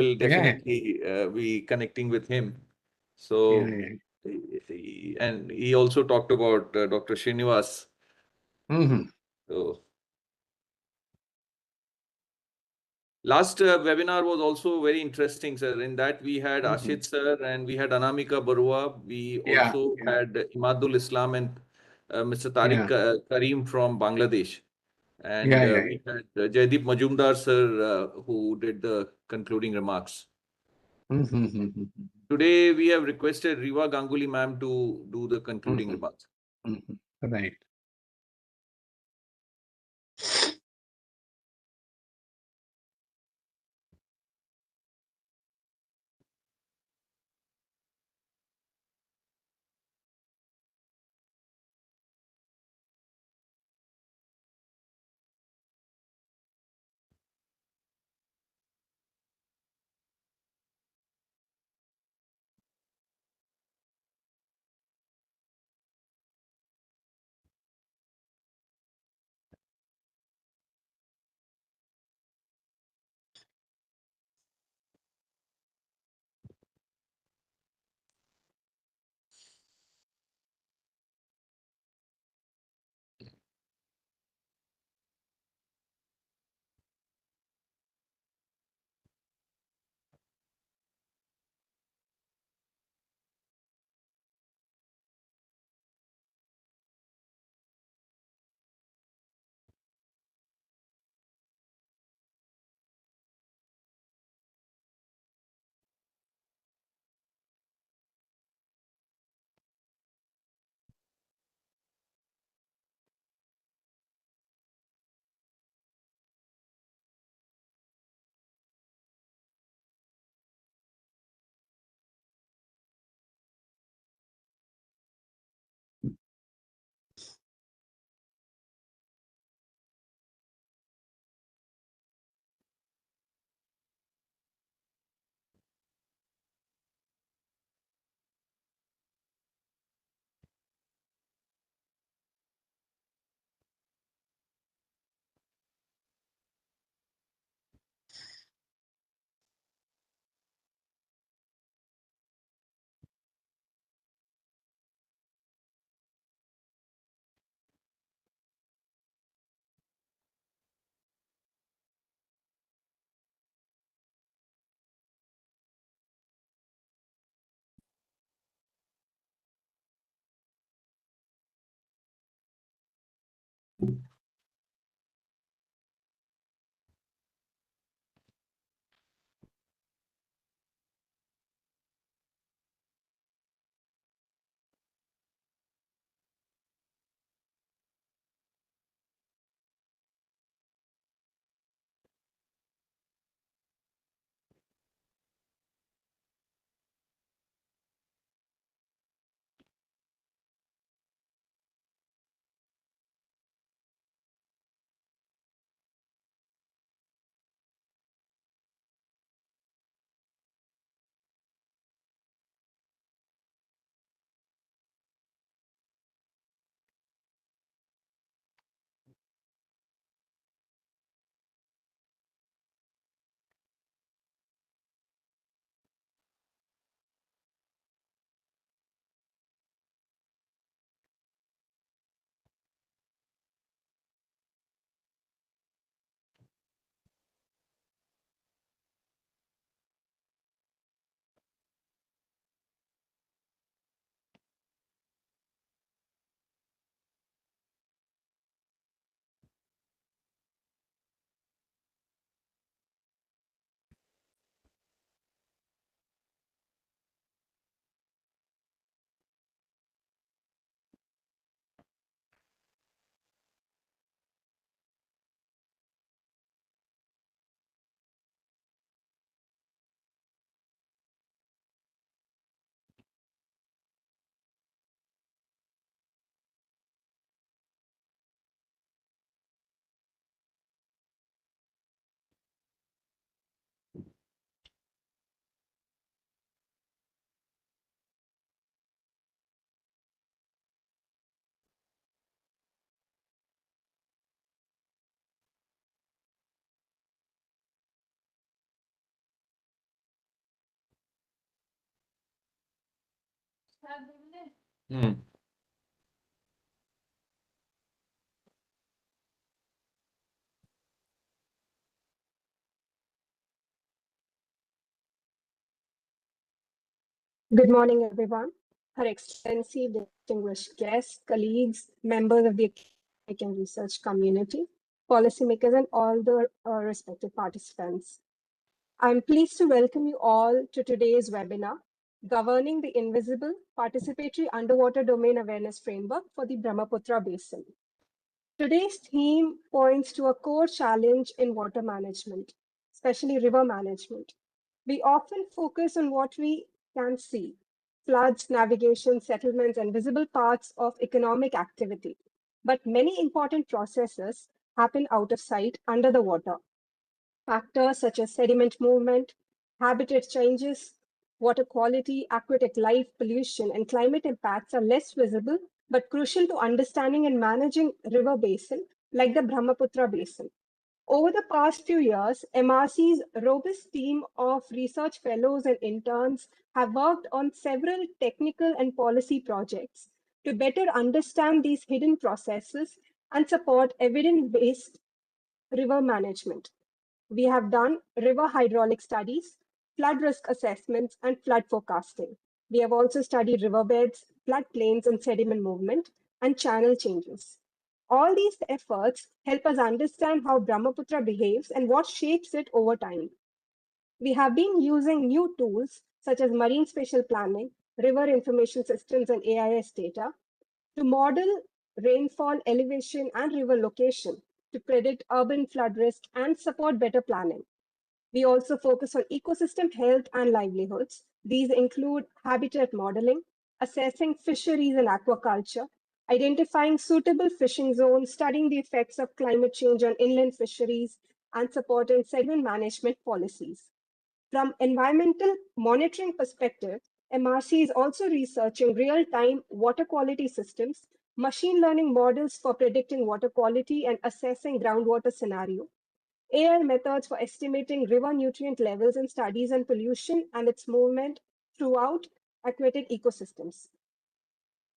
will Yeah. definitely be connecting with him. Yeah. So, Yeah. and he also talked about Dr. Srinivas. Mm-hmm. So, last webinar was also very interesting, sir. In that we had Mm-hmm. Ashit sir and we had Anamika Barua. We Yeah. also Yeah. had Imadul Islam and Mr. Tariq Yeah. Karim from Bangladesh. And Yeah. Yeah. we had Jaideep Majumdar sir who did the concluding remarks. Mm-hmm. Today we have requested Riva Ganguly ma'am to do the concluding Mm-hmm. remarks. Mm-hmm. Right. Hmm. Good morning, everyone. Her Excellency, distinguished guests, colleagues, members of the academic and research community, policymakers, and all the respective participants. I'm pleased to welcome you all to today's webinar, Governing the Invisible Participatory Underwater Domain Awareness Framework for the Brahmaputra Basin. Today's theme points to a core challenge in water management, especially river management. We often focus on what we can see: floods, navigation, settlements, and visible parts of economic activity. But many important processes happen out of sight under the water. Factors such as sediment movement, habitat changes, water quality, aquatic life, pollution, and climate impacts are less visible but crucial to understanding and managing river basin like the Brahmaputra Basin. Over the past few years, MRC's robust team of research fellows and interns have worked on several technical and policy projects to better understand these hidden processes and support evidence-based river management. We have done river hydraulic studies, flood risk assessments, and flood forecasting. We have also studied riverbeds, floodplains, and sediment movement, and channel changes. All these efforts help us understand how Brahmaputra behaves and what shapes it over time. We have been using new tools such as marine spatial planning, river information systems, and AIS data to model rainfall, elevation, and river location to predict urban flood risk and support better planning. We also focus on ecosystem health and livelihoods. These include habitat modeling, assessing fisheries and aquaculture, identifying suitable fishing zones, studying the effects of climate change on inland fisheries, and supporting sediment management policies. From environmental monitoring perspective, MRC is also researching real-time water quality systems, machine learning models for predicting water quality and assessing groundwater scenario, AI methods for estimating river nutrient levels in studies on pollution and its movement throughout aquatic ecosystems.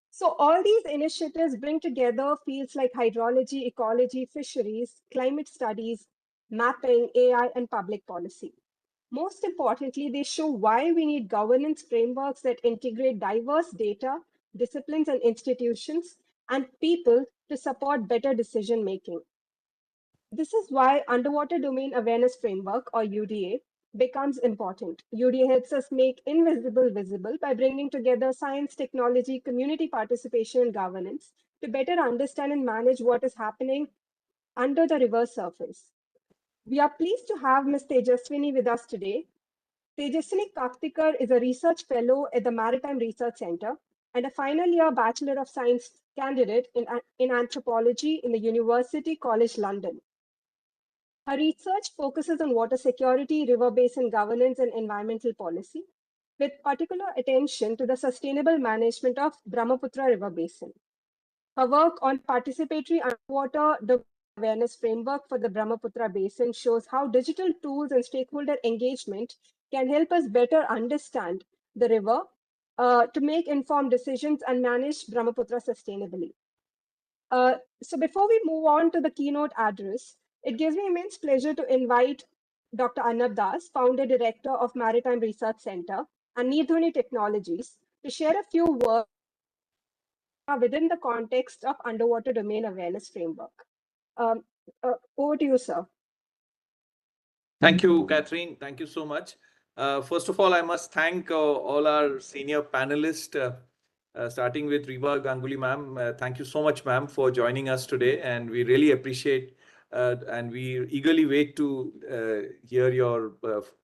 So all these initiatives bring together fields like hydrology, ecology, fisheries, climate studies, mapping, AI, and public policy. Most importantly, they show why we need governance frameworks that integrate diverse data, disciplines, and institutions, and people to support better decision making. This is why Underwater Domain Awareness Framework, or UDA, becomes important. UDA helps us make invisible visible by bringing together science, technology, community participation, and governance to better understand and manage what is happening under the river surface. We are pleased to have Ms. Tejaswini with us today. Tejaswini Kaktikar is a research fellow at the Maritime Research Center and a final year Bachelor of Science candidate in anthropology in the University College London. Her research focuses on water security, river basin governance, and environmental policy, with particular attention to the sustainable management of Brahmaputra River Basin. Her work on participatory underwater domain awareness framework for the Brahmaputra Basin shows how digital tools and stakeholder engagement can help us better understand the river to make informed decisions and manage Brahmaputra sustainably. So before we move on to the keynote address, it gives me immense pleasure to invite Dr. Arnab Das, founder director of Maritime Research Center and Neerdhuni Technologies, to share a few words within the context of underwater domain awareness framework. Over to you, sir. Thank you, Catherine. Thank you so much. First of all, I must thank all our senior panelists, starting with Rima Ganguly ma'am. Thank you so much, ma'am, for joining us today. And we really appreciate and we eagerly wait to hear your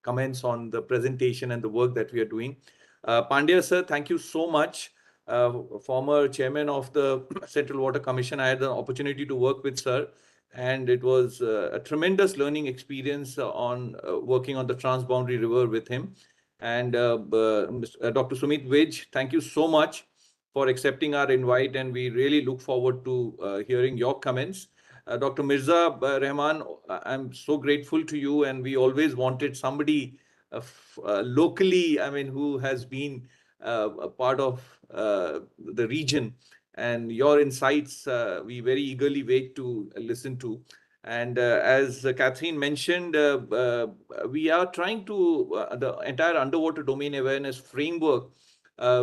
comments on the presentation and the work that we are doing. Pandya sir, thank you so much. Former chairman of the Central Water Commission, I had the opportunity to work with sir, and it was a tremendous learning experience on working on the transboundary river with him. And Dr. Sumit Vij, thank you so much for accepting our invite, and we really look forward to hearing your comments. Dr. Mirza Rahman, I'm so grateful to you, and we always wanted somebody locally, I mean, who has been a part of the region, and your insights we very eagerly wait to listen to. And as Catherine mentioned, we are trying to, the entire underwater domain awareness framework,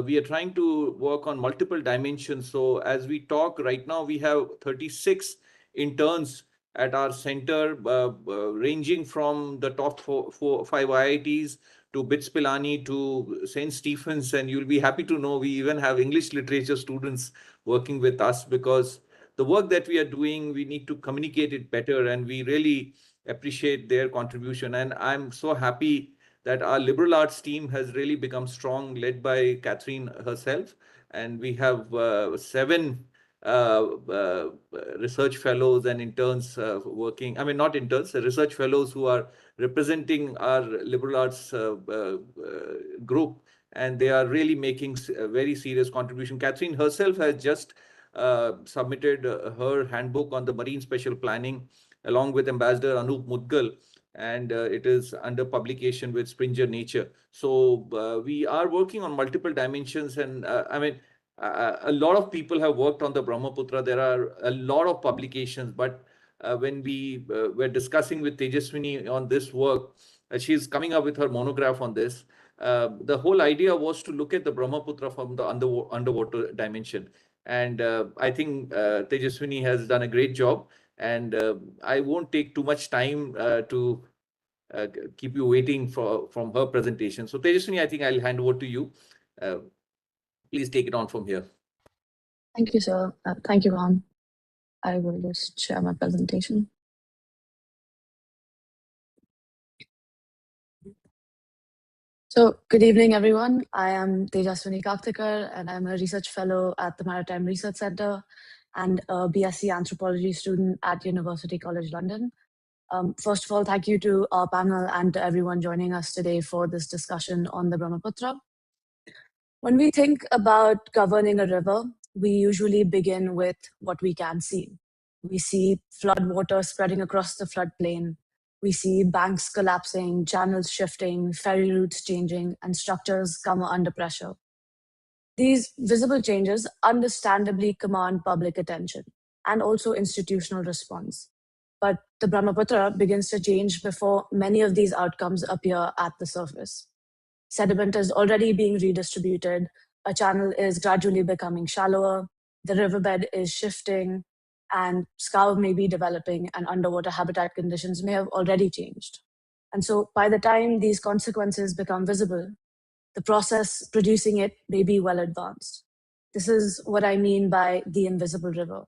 we are trying to work on multiple dimensions. So as we talk right now, we have 36 interns at our center, ranging from the top five IITs to BITS Pilani to St. Stephen's. And you'll be happy to know we even have English literature students working with us, because the work that we are doing, we need to communicate it better, and we really appreciate their contribution. And I'm so happy that our liberal arts team has really become strong, led by Catherine herself. And we have 7 research fellows and interns working. I mean, not interns, research fellows who are representing our liberal arts group, and they are really making a very serious contribution. Catherine herself has just submitted her handbook on the marine special planning along with Ambassador Anup Mudgal, and it is under publication with Springer Nature. So we are working on multiple dimensions, and I mean, a lot of people have worked on the Brahmaputra. There are a lot of publications, but when we were discussing with Tejaswini on this work, she's coming up with her monograph on this. The whole idea was to look at the Brahmaputra from the underwater dimension. And I think Tejaswini has done a great job. And I won't take too much time to keep you waiting from her presentation. So Tejaswini, I think I'll hand over to you. Please take it on from here. Thank you, sir. Thank you, Ram. I will just share my presentation. So, good evening, everyone. I am Tejaswini Kaktikar, and I'm a research fellow at the Maritime Research Center and a BSc Anthropology student at University College London. First of all, thank you to our panel and to everyone joining us today for this discussion on the Brahmaputra. When we think about governing a river, we usually begin with what we can see. We see flood water spreading across the floodplain. We see banks collapsing, channels shifting, ferry routes changing, and structures come under pressure. These visible changes understandably command public attention and also institutional response. But the Brahmaputra begins to change before many of these outcomes appear at the surface. Sediment is already being redistributed, a channel is gradually becoming shallower, the riverbed is shifting, and scour may be developing, and underwater habitat conditions may have already changed. And so by the time these consequences become visible, the process producing it may be well advanced. This is what I mean by the invisible river.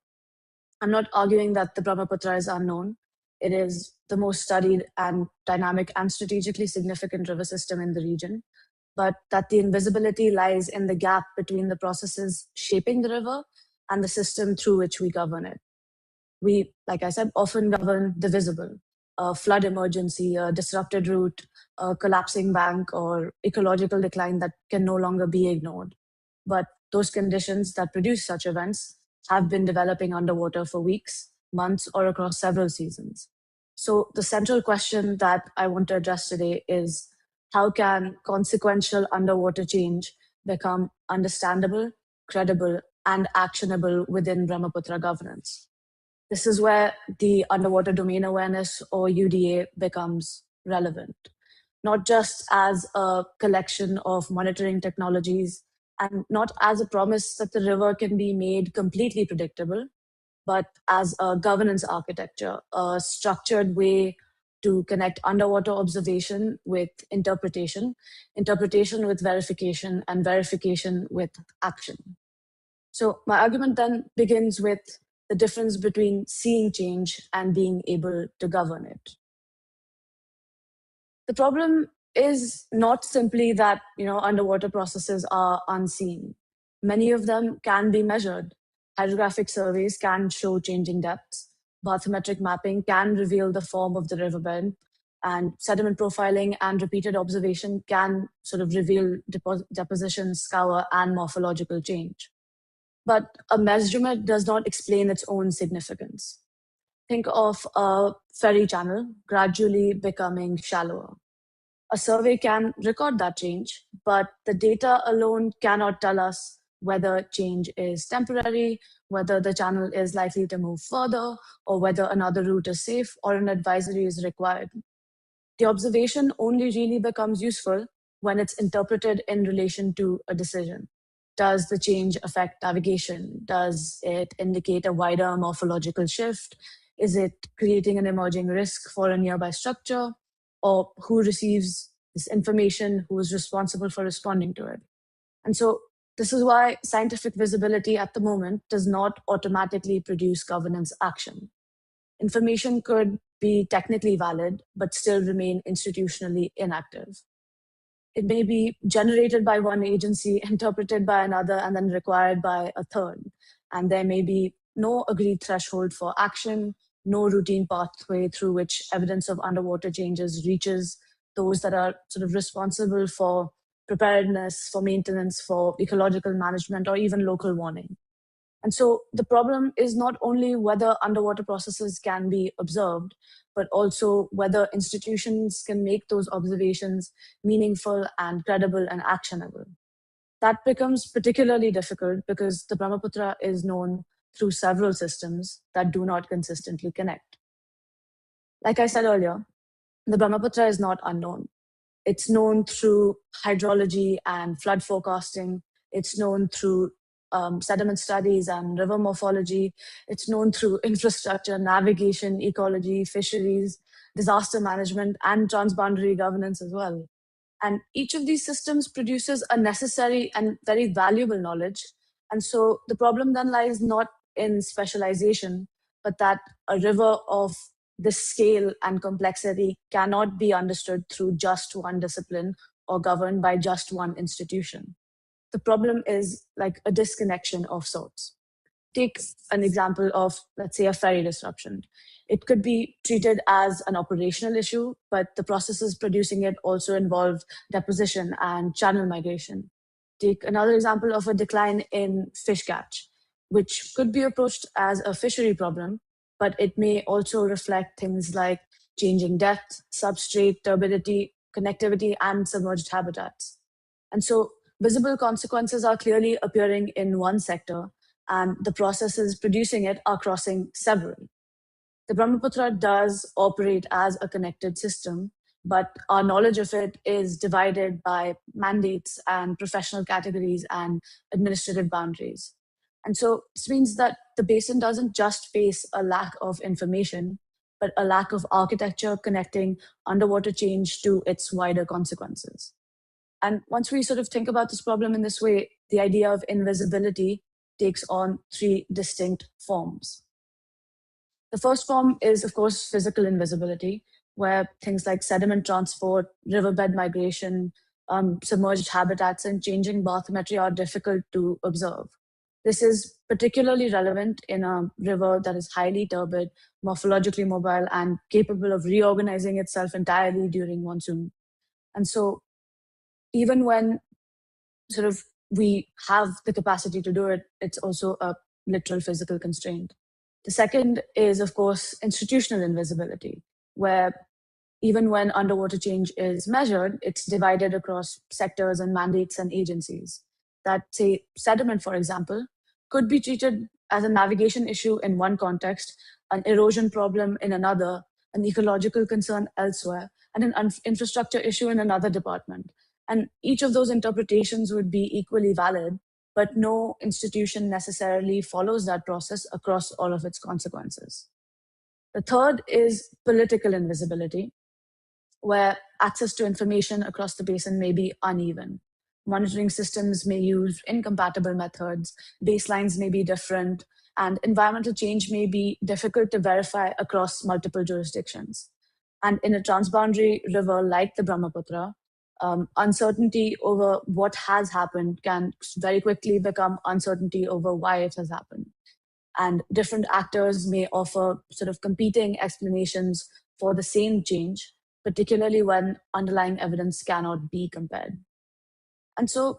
I'm not arguing that the Brahmaputra is unknown. It is the most studied and dynamic and strategically significant river system in the region, but that the invisibility lies in the gap between the processes shaping the river and the system through which we govern it. We, like I said, often govern the visible, a flood emergency, a disrupted route, a collapsing bank, or ecological decline that can no longer be ignored. But those conditions that produce such events have been developing underwater for weeks, months, or across several seasons. So the central question that I want to address today is, how can consequential underwater change become understandable, credible, and actionable within Brahmaputra governance? This is where the underwater domain awareness, or UDA, becomes relevant, not just as a collection of monitoring technologies and not as a promise that the river can be made completely predictable, but as a governance architecture, a structured way to connect underwater observation with interpretation, interpretation with verification, and verification with action. So my argument then begins with the difference between seeing change and being able to govern it. The problem is not simply that underwater processes are unseen. Many of them can be measured. Hydrographic surveys can show changing depths. Bathymetric mapping can reveal the form of the riverbed. And sediment profiling and repeated observation can sort of reveal deposition, scour, and morphological change. But a measurement does not explain its own significance. Think of a ferry channel gradually becoming shallower. A survey can record that change, but the data alone cannot tell us whether change is temporary, whether the channel is likely to move further, or whether another route is safe or an advisory is required. The observation only really becomes useful when it's interpreted in relation to a decision. Does the change affect navigation? Does it indicate a wider morphological shift? Is it creating an emerging risk for a nearby structure? Or who receives this information? Who is responsible for responding to it? And so this is why scientific visibility at the moment does not automatically produce governance action. Information could be technically valid, but still remain institutionally inactive. It may be generated by one agency, interpreted by another, and then required by a third. And there may be no agreed threshold for action, no routine pathway through which evidence of underwater changes reaches those that are sort of responsible for preparedness, for maintenance, for ecological management, or even local warning. And so the problem is not only whether underwater processes can be observed, but also whether institutions can make those observations meaningful and credible and actionable. That becomes particularly difficult because the Brahmaputra is known through several systems that do not consistently connect. Like I said earlier, the Brahmaputra is not unknown. It's known through hydrology and flood forecasting. It's known through sediment studies and river morphology. It's known through infrastructure, navigation, ecology, fisheries, disaster management, and transboundary governance as well. And each of these systems produces a necessary and very valuable knowledge. And so the problem then lies not in specialization, but that a river of this scale and complexity cannot be understood through just one discipline or governed by just one institution. The problem is like a disconnection of sorts. Take an example of, let's say, a ferry disruption. It could be treated as an operational issue, but the processes producing it also involve deposition and channel migration. Take another example of a decline in fish catch, which could be approached as a fishery problem, but it may also reflect things like changing depth, substrate, turbidity, connectivity, and submerged habitats. And so visible consequences are clearly appearing in one sector, and the processes producing it are crossing several. The Brahmaputra does operate as a connected system, but our knowledge of it is divided by mandates and professional categories and administrative boundaries. And so this means that the basin doesn't just face a lack of information, but a lack of architecture connecting underwater change to its wider consequences. And once we sort of think about this problem in this way, the idea of invisibility takes on three distinct forms. The first form is, of course, physical invisibility, where things like sediment transport, riverbed migration, submerged habitats, and changing bathymetry are difficult to observe. This is particularly relevant in a river that is highly turbid, morphologically mobile, and capable of reorganizing itself entirely during monsoon. And so even when sort of we have the capacity to do it, it's also a literal physical constraint. The second is, of course, institutional invisibility, where even when underwater change is measured, it's divided across sectors and mandates and agencies. That, say, sediment, for example, could be treated as a navigation issue in one context, an erosion problem in another, an ecological concern elsewhere, and an infrastructure issue in another department. And each of those interpretations would be equally valid, but no institution necessarily follows that process across all of its consequences. The third is political invisibility, where access to information across the basin may be uneven. Monitoring systems may use incompatible methods, baselines may be different, and environmental change may be difficult to verify across multiple jurisdictions. And in a transboundary river like the Brahmaputra, uncertainty over what has happened can very quickly become uncertainty over why it has happened. And different actors may offer sort of competing explanations for the same change, particularly when underlying evidence cannot be compared. And so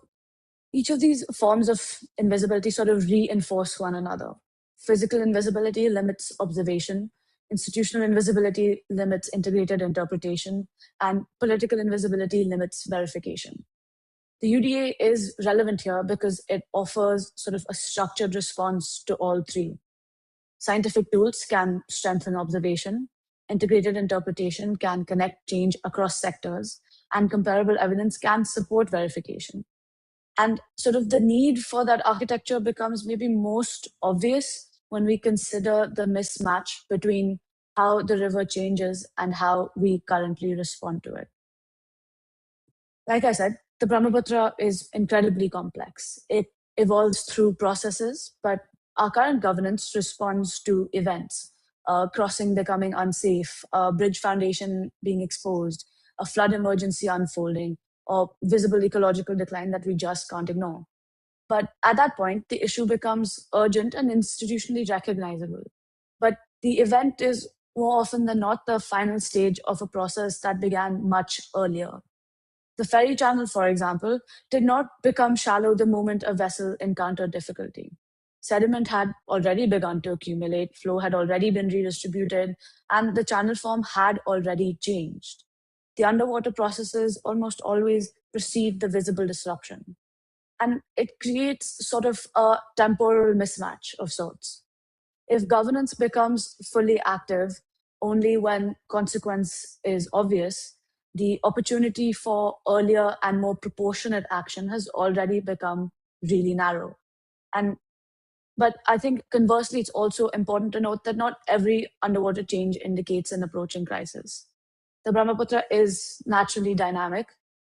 each of these forms of invisibility sort of reinforce one another. Physical invisibility limits observation, institutional invisibility limits integrated interpretation, and political invisibility limits verification. The UDA is relevant here because it offers sort of a structured response to all three. Scientific tools can strengthen observation, integrated interpretation can connect change across sectors, and comparable evidence can support verification. And sort of the need for that architecture becomes maybe most obvious when we consider the mismatch between how the river changes and how we currently respond to it. Like I said, the Brahmaputra is incredibly complex. It evolves through processes, but our current governance responds to events, crossing becoming unsafe, a bridge foundation being exposed, a flood emergency unfolding, or visible ecological decline that we just can't ignore. But at that point, the issue becomes urgent and institutionally recognizable. But the event is more often than not the final stage of a process that began much earlier. The ferry channel, for example, did not become shallow the moment a vessel encountered difficulty. Sediment had already begun to accumulate, flow had already been redistributed, and the channel form had already changed. The underwater processes almost always precede the visible disruption. And it creates sort of a temporal mismatch of sorts. If governance becomes fully active only when consequence is obvious, the opportunity for earlier and more proportionate action has already become really narrow. But I think conversely, it's also important to note that not every underwater change indicates an approaching crisis. The Brahmaputra is naturally dynamic.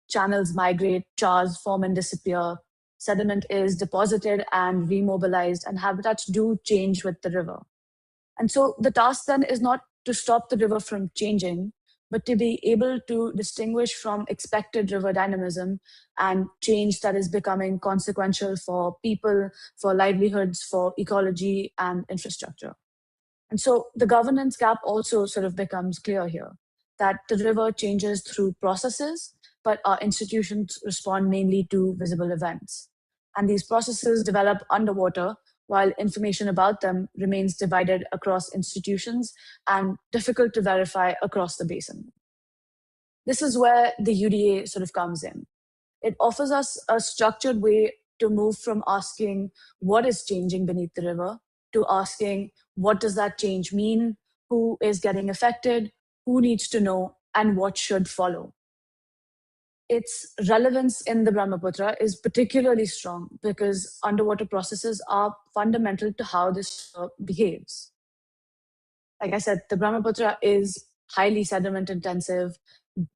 Channels migrate, chars form and disappear. Sediment is deposited and remobilized, and habitats do change with the river. And so the task then is not to stop the river from changing, but to be able to distinguish from expected river dynamism and change that is becoming consequential for people, for livelihoods, for ecology and infrastructure. And so the governance gap also sort of becomes clear here, that the river changes through processes, but our institutions respond mainly to visible events. And these processes develop underwater, while information about them remains divided across institutions and difficult to verify across the basin. This is where the UDA sort of comes in. It offers us a structured way to move from asking what is changing beneath the river to asking what does that change mean, who is getting affected, who needs to know, and what should follow. Its relevance in the Brahmaputra is particularly strong because underwater processes are fundamental to how this behaves. Like I said, the Brahmaputra is highly sediment intensive,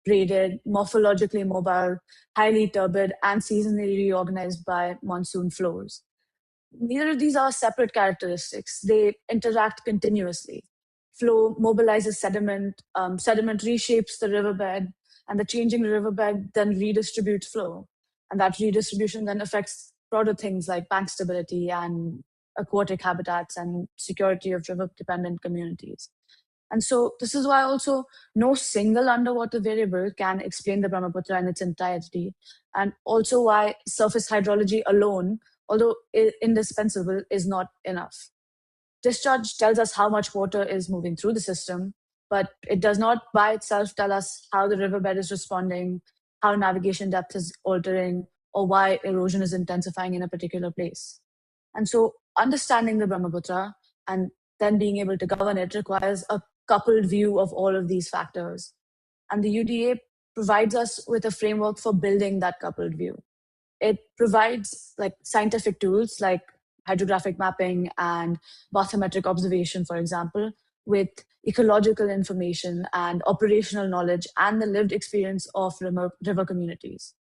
braided, morphologically mobile, highly turbid, and seasonally reorganized by monsoon flows. Neither of these are separate characteristics. They interact continuously. Flow mobilizes sediment, sediment reshapes the riverbed, and the changing riverbed then redistributes flow. And that redistribution then affects broader things like bank stability and aquatic habitats and security of river-dependent communities. And so this is why also no single underwater variable can explain the Brahmaputra in its entirety, and also why surface hydrology alone, although indispensable, is not enough. Discharge tells us how much water is moving through the system, but it does not by itself tell us how the riverbed is responding, how navigation depth is altering, or why erosion is intensifying in a particular place. And so understanding the Brahmaputra and then being able to govern it requires a coupled view of all of these factors. And the UDA provides us with a framework for building that coupled view. It provides like scientific tools like hydrographic mapping and bathymetric observation, for example, with ecological information and operational knowledge and the lived experience of river communities.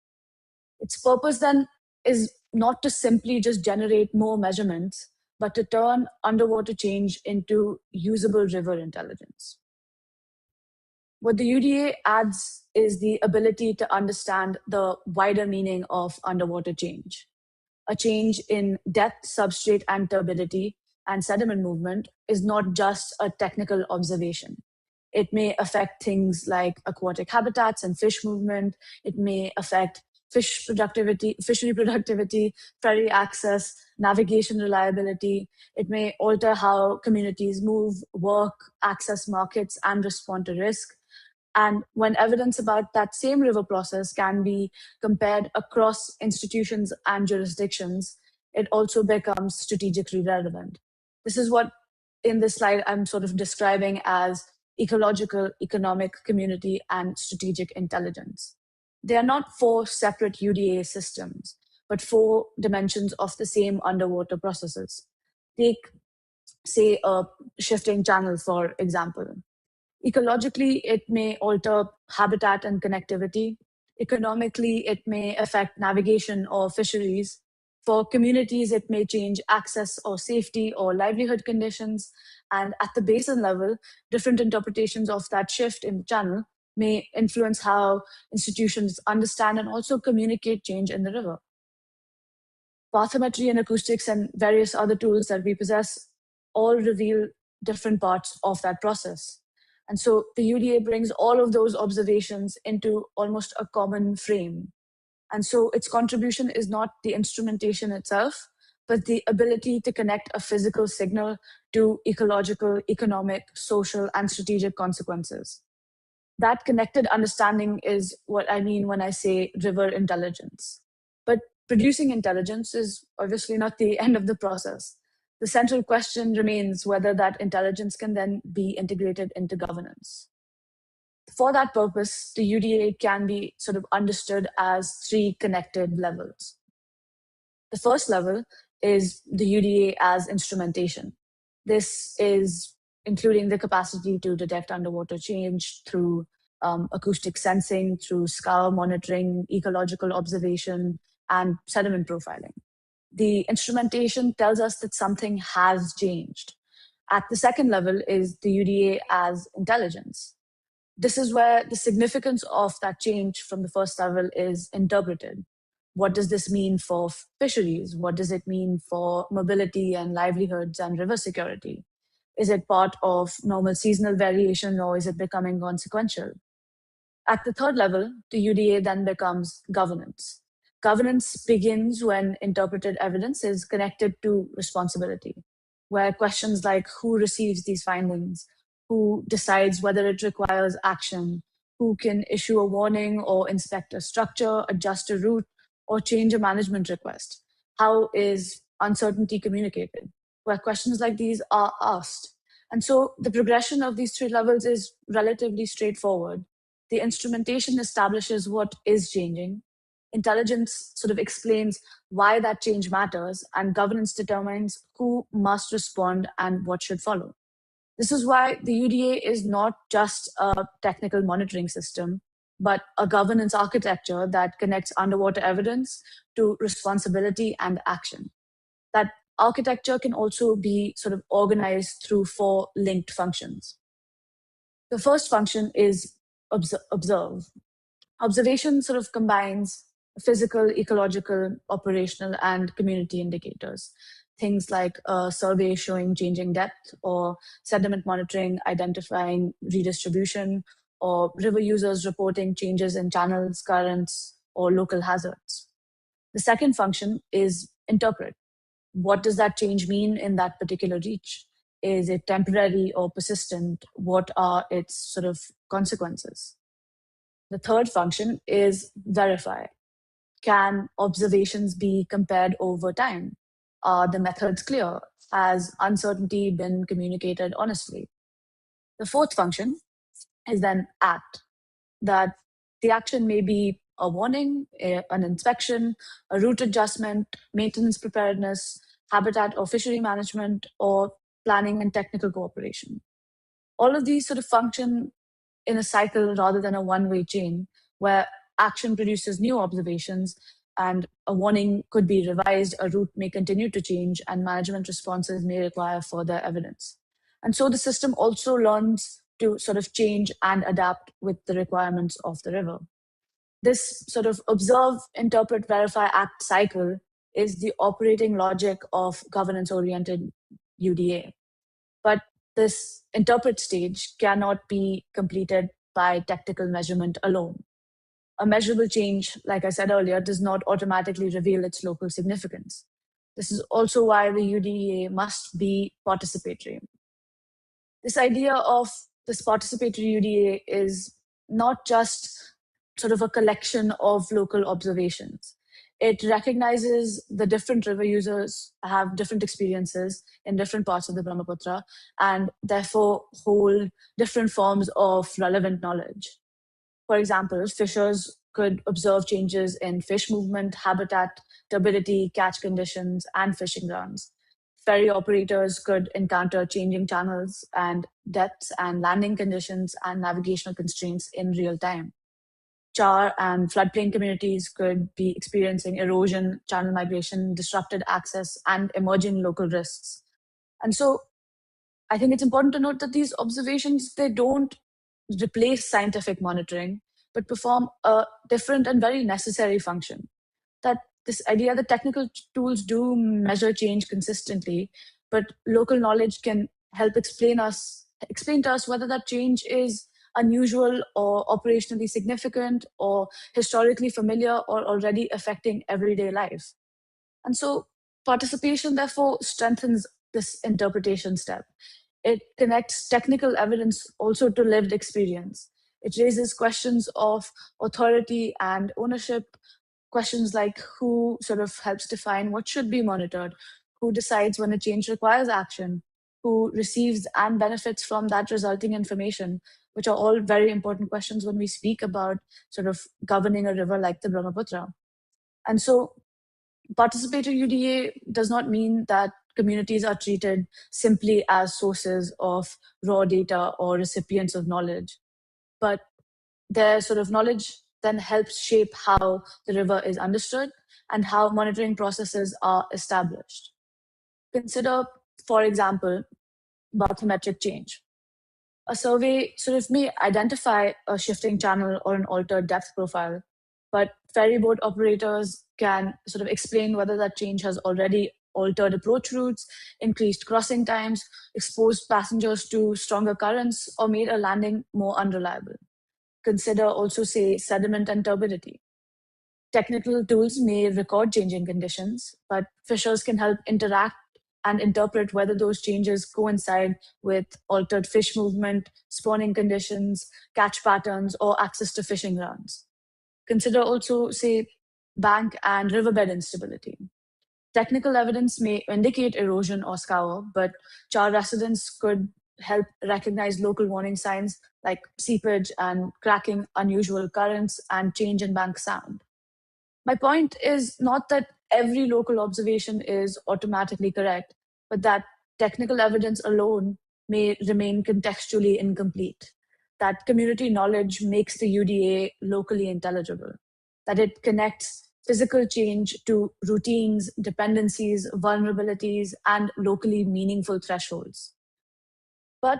Its purpose then is not to simply just generate more measurements, but to turn underwater change into usable river intelligence. What the UDA adds is the ability to understand the wider meaning of underwater change. A change in depth, substrate, and turbidity and sediment movement is not just a technical observation. It may affect things like aquatic habitats and fish movement. It may affect fish productivity, fishery productivity, ferry access, navigation reliability. It may alter how communities move, work, access markets, and respond to risk. And when evidence about that same river process can be compared across institutions and jurisdictions, it also becomes strategically relevant. This is what in this slide I'm sort of describing as ecological, economic, community, and strategic intelligence. They are not four separate UDA systems, but four dimensions of the same underwater processes. Take, say, a shifting channel, for example. Ecologically, it may alter habitat and connectivity. Economically, it may affect navigation or fisheries. For communities, it may change access or safety or livelihood conditions. And at the basin level, different interpretations of that shift in the channel may influence how institutions understand and also communicate change in the river. Bathymetry and acoustics and various other tools that we possess all reveal different parts of that process. And so the UDA brings all of those observations into almost a common frame. And so its contribution is not the instrumentation itself, but the ability to connect a physical signal to ecological, economic, social, and strategic consequences. That connected understanding is what I mean when I say river intelligence. But producing intelligence is obviously not the end of the process. The central question remains whether that intelligence can then be integrated into governance. For that purpose, the UDA can be sort of understood as three connected levels. The first level is the UDA as instrumentation. This is including the capacity to detect underwater change through acoustic sensing, through scour monitoring, ecological observation, and sediment profiling. The instrumentation tells us that something has changed. At the second level is the UDA as intelligence. This is where the significance of that change from the first level is interpreted. What does this mean for fisheries? What does it mean for mobility and livelihoods and river security? Is it part of normal seasonal variation, or is it becoming consequential? At the third level, the UDA then becomes governance. Governance begins when interpreted evidence is connected to responsibility, where questions like who receives these findings, who decides whether it requires action, who can issue a warning or inspect a structure, adjust a route, or change a management request, how is uncertainty communicated, where questions like these are asked. And so the progression of these three levels is relatively straightforward. The instrumentation establishes what is changing. Intelligence sort of explains why that change matters, and governance determines who must respond and what should follow. This is why the UDA is not just a technical monitoring system, but a governance architecture that connects underwater evidence to responsibility and action. That architecture can also be sort of organized through four linked functions. The first function is observe. Observation sort of combines physical, ecological, operational, and community indicators. Things like a survey showing changing depth, or sediment monitoring identifying redistribution, or river users reporting changes in channels, currents, or local hazards. The second function is interpret. What does that change mean in that particular reach? Is it temporary or persistent? What are its sort of consequences? The third function is verify. Can observations be compared over time? Are the methods clear? Has uncertainty been communicated honestly? The fourth function is then act. That the action may be a warning, an inspection, a route adjustment, maintenance preparedness, habitat or fishery management, or planning and technical cooperation. All of these sort of function in a cycle rather than a one-way chain, where action produces new observations and a warning could be revised, a route may continue to change, and management responses may require further evidence. And so the system also learns to sort of change and adapt with the requirements of the river. This sort of observe, interpret, verify, act cycle is the operating logic of governance-oriented UDA. But this interpret stage cannot be completed by technical measurement alone. A measurable change, like I said earlier, does not automatically reveal its local significance. This is also why the UDA must be participatory. This idea of this participatory UDA is not just sort of a collection of local observations. It recognizes the different river users have different experiences in different parts of the Brahmaputra and therefore hold different forms of relevant knowledge. For example, fishers could observe changes in fish movement, habitat, turbidity, catch conditions, and fishing grounds. Ferry operators could encounter changing channels and depths and landing conditions and navigational constraints in real time. Char and floodplain communities could be experiencing erosion, channel migration, disrupted access, and emerging local risks. And so I think it's important to note that these observations, they don't replace scientific monitoring, but perform a different and very necessary function. That this idea that technical tools do measure change consistently, but local knowledge can help explain to us whether that change is unusual or operationally significant or historically familiar or already affecting everyday life. And so participation therefore strengthens this interpretation step. It connects technical evidence also to lived experience. It raises questions of authority and ownership, questions like who sort of helps define what should be monitored, who decides when a change requires action, who receives and benefits from that resulting information, which are all very important questions when we speak about sort of governing a river like the Brahmaputra. And so participatory UDA does not mean that communities are treated simply as sources of raw data or recipients of knowledge, but their sort of knowledge then helps shape how the river is understood and how monitoring processes are established. Consider, for example, bathymetric change. A survey sort of may identify a shifting channel or an altered depth profile, but ferry boat operators can sort of explain whether that change has already altered approach routes, increased crossing times, exposed passengers to stronger currents, or made a landing more unreliable. Consider also, say, sediment and turbidity. Technical tools may record changing conditions, but fishers can help interact and interpret whether those changes coincide with altered fish movement, spawning conditions, catch patterns, or access to fishing grounds. Consider also, say, bank and riverbed instability. Technical evidence may indicate erosion or scour, but Char residents could help recognize local warning signs like seepage and cracking, unusual currents, and change in bank sound. My point is not that every local observation is automatically correct, but that technical evidence alone may remain contextually incomplete, that community knowledge makes the UDA locally intelligible, that it connects physical change to routines, dependencies, vulnerabilities, and locally meaningful thresholds. But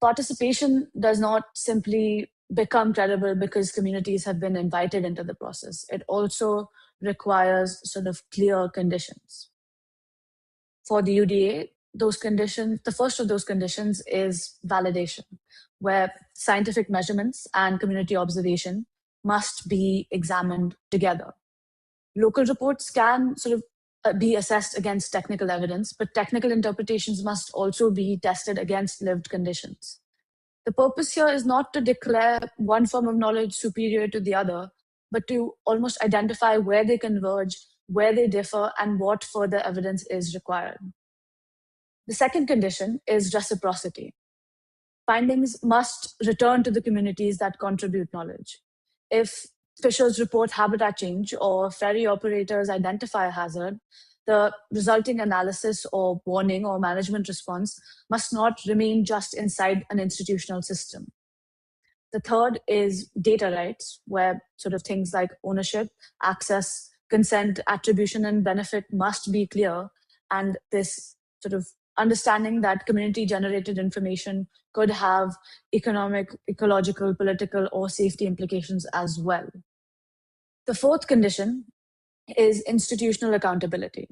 participation does not simply become credible because communities have been invited into the process. It also requires sort of clear conditions. For the UDA, those conditions, the first of those conditions is validation, where scientific measurements and community observation must be examined together. Local reports can sort of be assessed against technical evidence, but technical interpretations must also be tested against lived conditions. The purpose here is not to declare one form of knowledge superior to the other, but to almost identify where they converge, where they differ, and what further evidence is required. The second condition is reciprocity. Findings must return to the communities that contribute knowledge. If fishers report habitat change or ferry operators identify a hazard, the resulting analysis or warning or management response must not remain just inside an institutional system. The third is data rights, where sort of things like ownership, access, consent, attribution, and benefit must be clear. And this sort of understanding that community-generated information could have economic, ecological, political, or safety implications as well. The fourth condition is institutional accountability,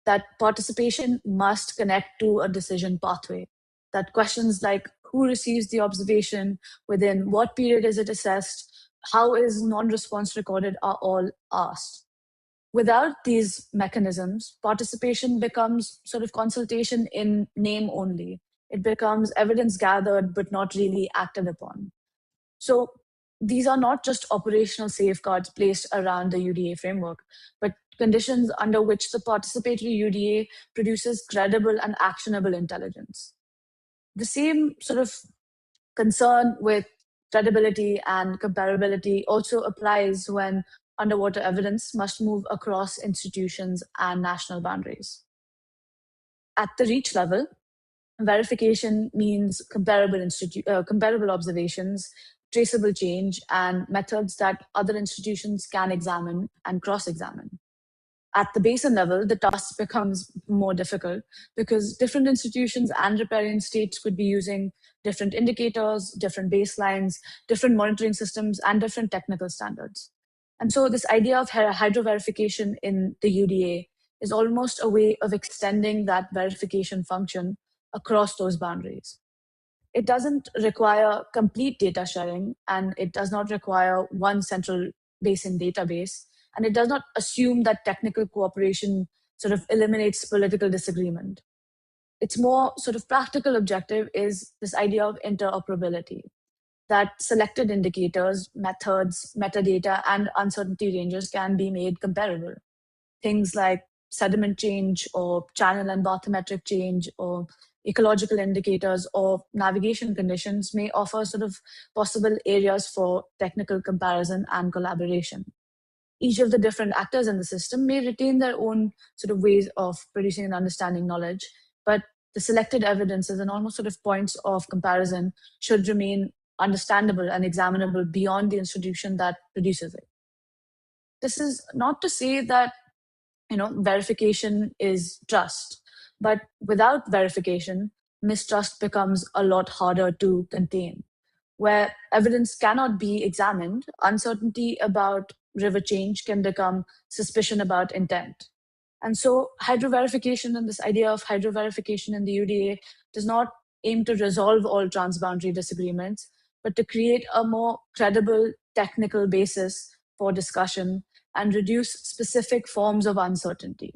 that participation must connect to a decision pathway, that questions like who receives the observation, within what period is it assessed, how is non-response recorded are all asked. Without these mechanisms, participation becomes sort of consultation in name only. It becomes evidence gathered but not really acted upon. So these are not just operational safeguards placed around the UDA framework, but conditions under which the participatory UDA produces credible and actionable intelligence. The same sort of concern with credibility and comparability also applies when underwater evidence must move across institutions and national boundaries. At the reach level, verification means comparable observations, traceable change, and methods that other institutions can examine and cross-examine. At the basin level, the task becomes more difficult because different institutions and riparian states could be using different indicators, different baselines, different monitoring systems, and different technical standards. And so this idea of hydroverification in the UDA is almost a way of extending that verification function across those boundaries. It doesn't require complete data sharing, and it does not require one central basin database, and it does not assume that technical cooperation sort of eliminates political disagreement. Its more sort of practical objective is this idea of interoperability, that selected indicators, methods, metadata, and uncertainty ranges can be made comparable. Things like sediment change or channel and bathymetric change or ecological indicators or navigation conditions may offer sort of possible areas for technical comparison and collaboration. Each of the different actors in the system may retain their own sort of ways of producing and understanding knowledge, but the selected evidences and almost sort of points of comparison should remain understandable and examinable beyond the institution that produces it. This is not to say that verification is trust, but without verification, mistrust becomes a lot harder to contain. Where evidence cannot be examined, uncertainty about river change can become suspicion about intent. And so hydroverification and this idea of hydroverification in the UDA does not aim to resolve all transboundary disagreements, but to create a more credible technical basis for discussion and reduce specific forms of uncertainty.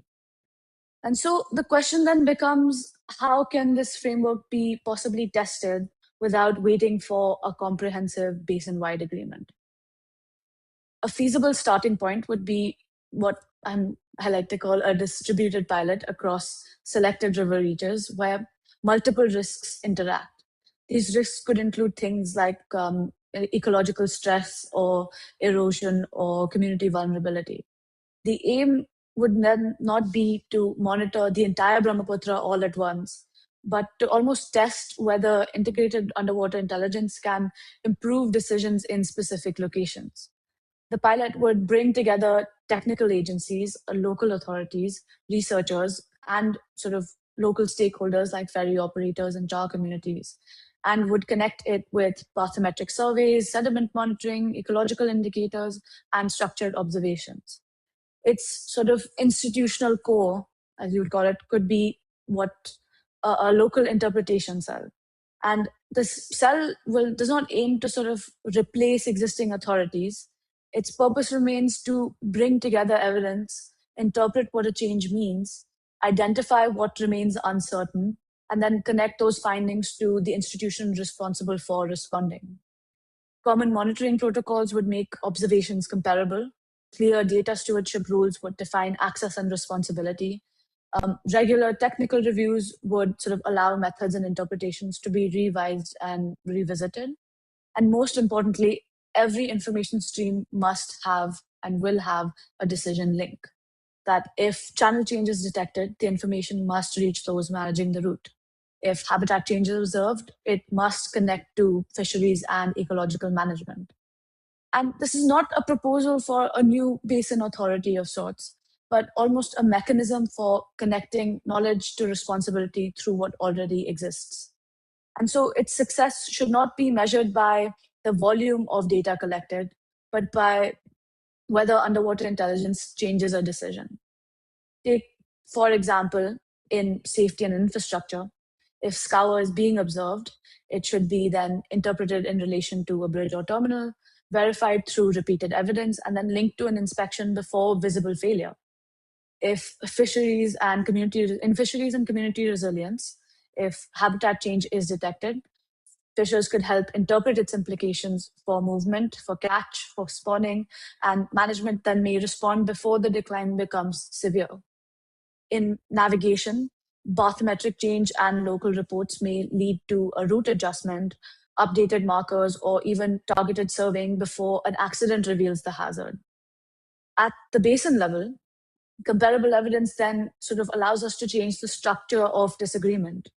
And so the question then becomes, how can this framework be possibly tested without waiting for a comprehensive basin-wide agreement? A feasible starting point would be what I like to call a distributed pilot across selected river reaches where multiple risks interact. These risks could include things like ecological stress or erosion or community vulnerability. The aim would then not be to monitor the entire Brahmaputra all at once, but to almost test whether integrated underwater intelligence can improve decisions in specific locations. The pilot would bring together technical agencies, local authorities, researchers, and sort of local stakeholders like ferry operators and jar communities, and would connect it with bathymetric surveys, sediment monitoring, ecological indicators, and structured observations. Its sort of institutional core, as you would call it, could be what a local interpretation cell. And this cell does not aim to sort of replace existing authorities. Its purpose remains to bring together evidence, interpret what a change means, identify what remains uncertain, and then connect those findings to the institution responsible for responding. Common monitoring protocols would make observations comparable. Clear data stewardship rules would define access and responsibility. Regular technical reviews would sort of allow methods and interpretations to be revised and revisited. And most importantly, every information stream must have and will have a decision link. That if channel change is detected, the information must reach those managing the route. If habitat change is observed, it must connect to fisheries and ecological management. And this is not a proposal for a new basin authority of sorts, but almost a mechanism for connecting knowledge to responsibility through what already exists. And so its success should not be measured by the volume of data collected, but by whether underwater intelligence changes a decision. Take, for example, in safety and infrastructure, if scour is being observed, it should be then interpreted in relation to a bridge or terminal, verified through repeated evidence, and then linked to an inspection before visible failure. If fisheries and community resilience, if habitat change is detected, fissures could help interpret its implications for movement, for catch, for spawning, and management then may respond before the decline becomes severe. In navigation, bathymetric change and local reports may lead to a route adjustment, updated markers, or even targeted surveying before an accident reveals the hazard. At the basin level, comparable evidence then sort of allows us to change the structure of disagreement.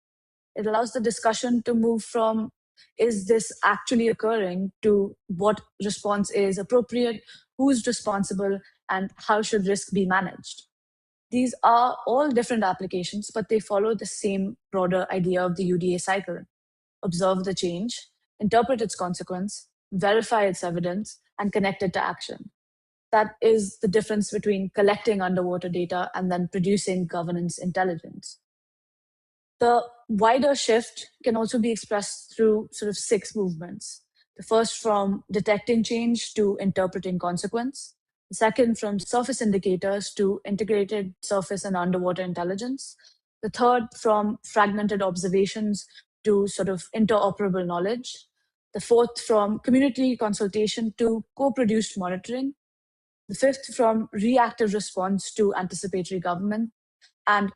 It allows the discussion to move from, is this actually occurring, to what response is appropriate, who's responsible, and how should risk be managed. These are all different applications, but they follow the same broader idea of the UDA cycle. Observe the change, interpret its consequence, verify its evidence, and connect it to action. That is the difference between collecting underwater data and then producing governance intelligence. The wider shift can also be expressed through sort of 6 movements. The first from detecting change to interpreting consequence. The second from surface indicators to integrated surface and underwater intelligence. The third from fragmented observations to sort of interoperable knowledge. The fourth from community consultation to co-produced monitoring. The fifth from reactive response to anticipatory government. And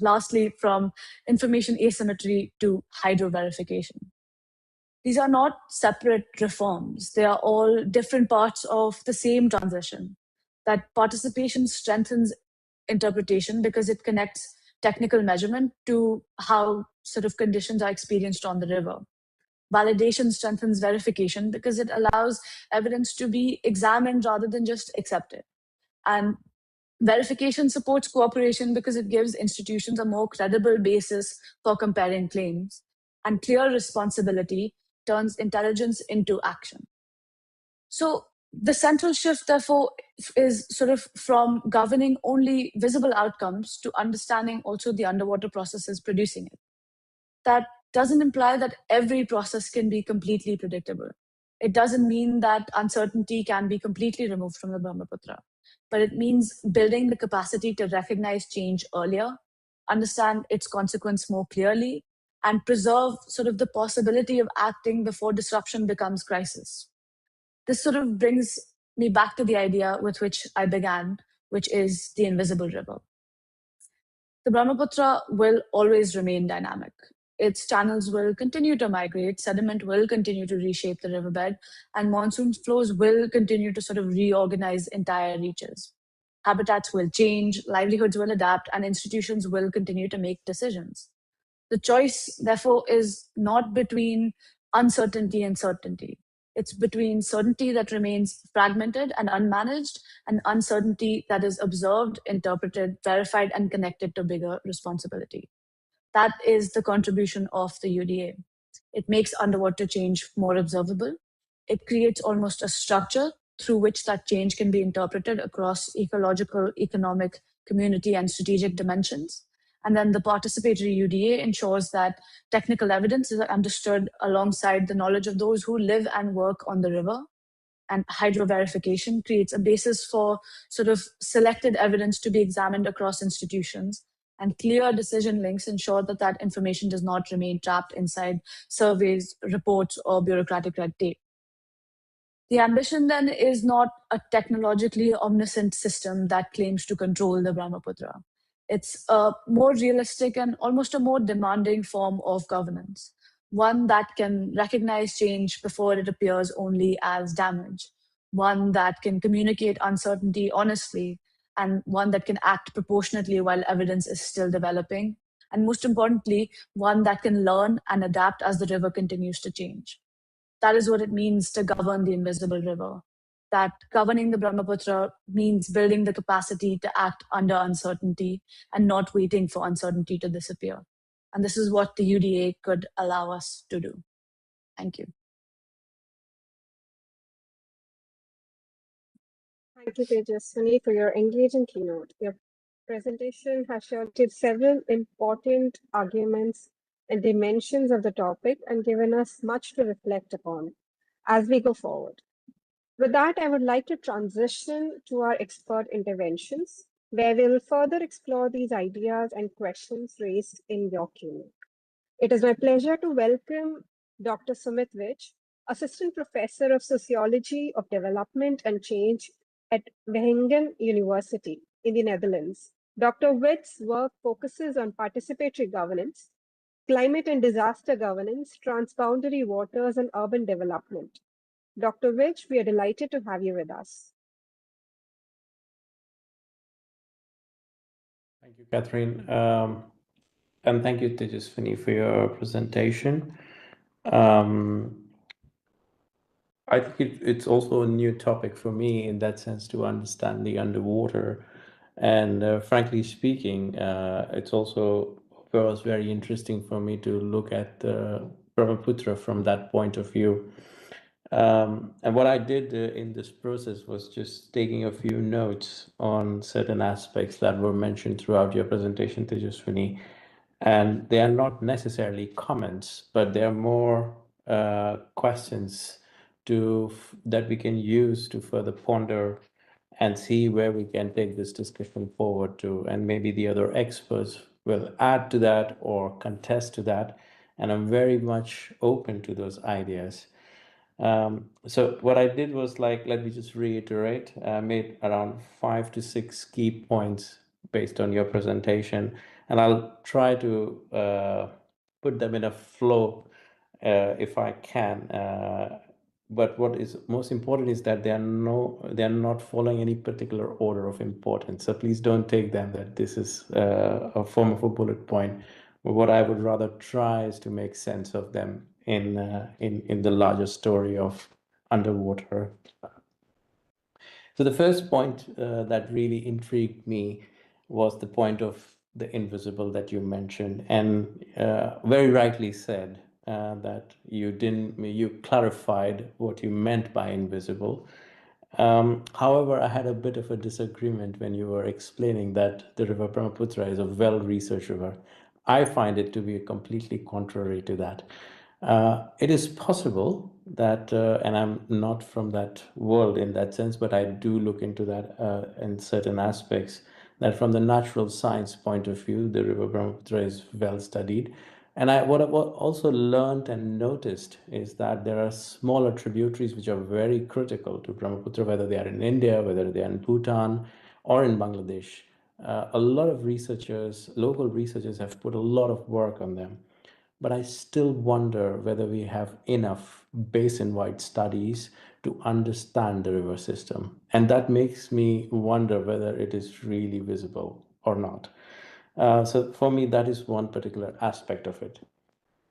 lastly, from information asymmetry to hydro verification. These are not separate reforms. They are all different parts of the same transition. That participation strengthens interpretation because it connects technical measurement to how sort of conditions are experienced on the river. Validation strengthens verification because it allows evidence to be examined rather than just accepted. And verification supports cooperation because it gives institutions a more credible basis for comparing claims. And clear responsibility turns intelligence into action. So the central shift, therefore, is sort of from governing only visible outcomes to understanding also the underwater processes producing it. That doesn't imply that every process can be completely predictable. It doesn't mean that uncertainty can be completely removed from the Brahmaputra, but it means building the capacity to recognize change earlier, understand its consequence more clearly, and preserve sort of the possibility of acting before disruption becomes crisis. This sort of brings me back to the idea with which I began, which is the invisible river. The Brahmaputra will always remain dynamic. Its channels will continue to migrate, sediment will continue to reshape the riverbed, and monsoon flows will continue to sort of reorganize entire reaches. Habitats will change, livelihoods will adapt, and institutions will continue to make decisions. The choice, therefore, is not between uncertainty and certainty. It's between certainty that remains fragmented and unmanaged, and uncertainty that is observed, interpreted, verified, and connected to bigger responsibility. That is the contribution of the UDA. It makes underwater change more observable. It creates almost a structure through which that change can be interpreted across ecological, economic, community, and strategic dimensions. And then the participatory UDA ensures that technical evidence is understood alongside the knowledge of those who live and work on the river. And hydro verification creates a basis for sort of selected evidence to be examined across institutions. And clear decision links ensure that that information does not remain trapped inside surveys, reports, or bureaucratic red tape. The ambition then is not a technologically omniscient system that claims to control the Brahmaputra. It's a more realistic and almost a more demanding form of governance, one that can recognize change before it appears only as damage, one that can communicate uncertainty honestly, and one that can act proportionately while evidence is still developing, and most importantly, one that can learn and adapt as the river continues to change. That is what it means to govern the invisible river. That governing the Brahmaputra means building the capacity to act under uncertainty and not waiting for uncertainty to disappear. And this is what the UDA could allow us to do. Thank you. Thank you, Tejaswini, for your engaging keynote. Your presentation has shown several important arguments and dimensions of the topic and given us much to reflect upon as we go forward. With that, I would like to transition to our expert interventions, where we will further explore these ideas and questions raised in your keynote. It is my pleasure to welcome Dr. Sumit Vij, Assistant Professor of Sociology of Development and Change at Wageningen University in the Netherlands. Dr. Vij's work focuses on participatory governance, climate and disaster governance, transboundary waters, and urban development. Dr. Vij, we are delighted to have you with us. Thank you, Catherine. And thank you, Tejaswini, for your presentation. I think it's also a new topic for me in that sense to understand the underwater. And frankly speaking, it's also was very interesting for me to look at Brahmaputra from that point of view. And what I did in this process was just taking a few notes on certain aspects that were mentioned throughout your presentation, Tejaswini. And they are not necessarily comments, but they are more questions that we can use to further ponder and see where we can take this discussion forward to. And maybe the other experts will add to that or contest to that. And I'm very much open to those ideas. So what I did was let me just reiterate. I made around 5 to 6 key points based on your presentation, and I'll try to put them in a flow if I can. But what is most important is that they're not following any particular order of importance. So please don't take them that this is a form of a bullet point. But what I would rather try is to make sense of them in the larger story of underwater. So the first point that really intrigued me was the point of the invisible that you mentioned, and very rightly said that you clarified what you meant by invisible. However, I had a bit of a disagreement when you were explaining that the river Brahmaputra is a well-researched river. I find it to be completely contrary to that. It is possible that, and I'm not from that world in that sense, but I do look into that in certain aspects, that from the natural science point of view, the river Brahmaputra is well studied. And what I've also learned and noticed is that there are smaller tributaries which are very critical to Brahmaputra, whether they are in India, whether they are in Bhutan, or in Bangladesh. A lot of researchers, local researchers, have put a lot of work on them. But I still wonder whether we have enough basin-wide studies to understand the river system. And that makes me wonder whether it is really visible or not. So for me, that is one particular aspect of it.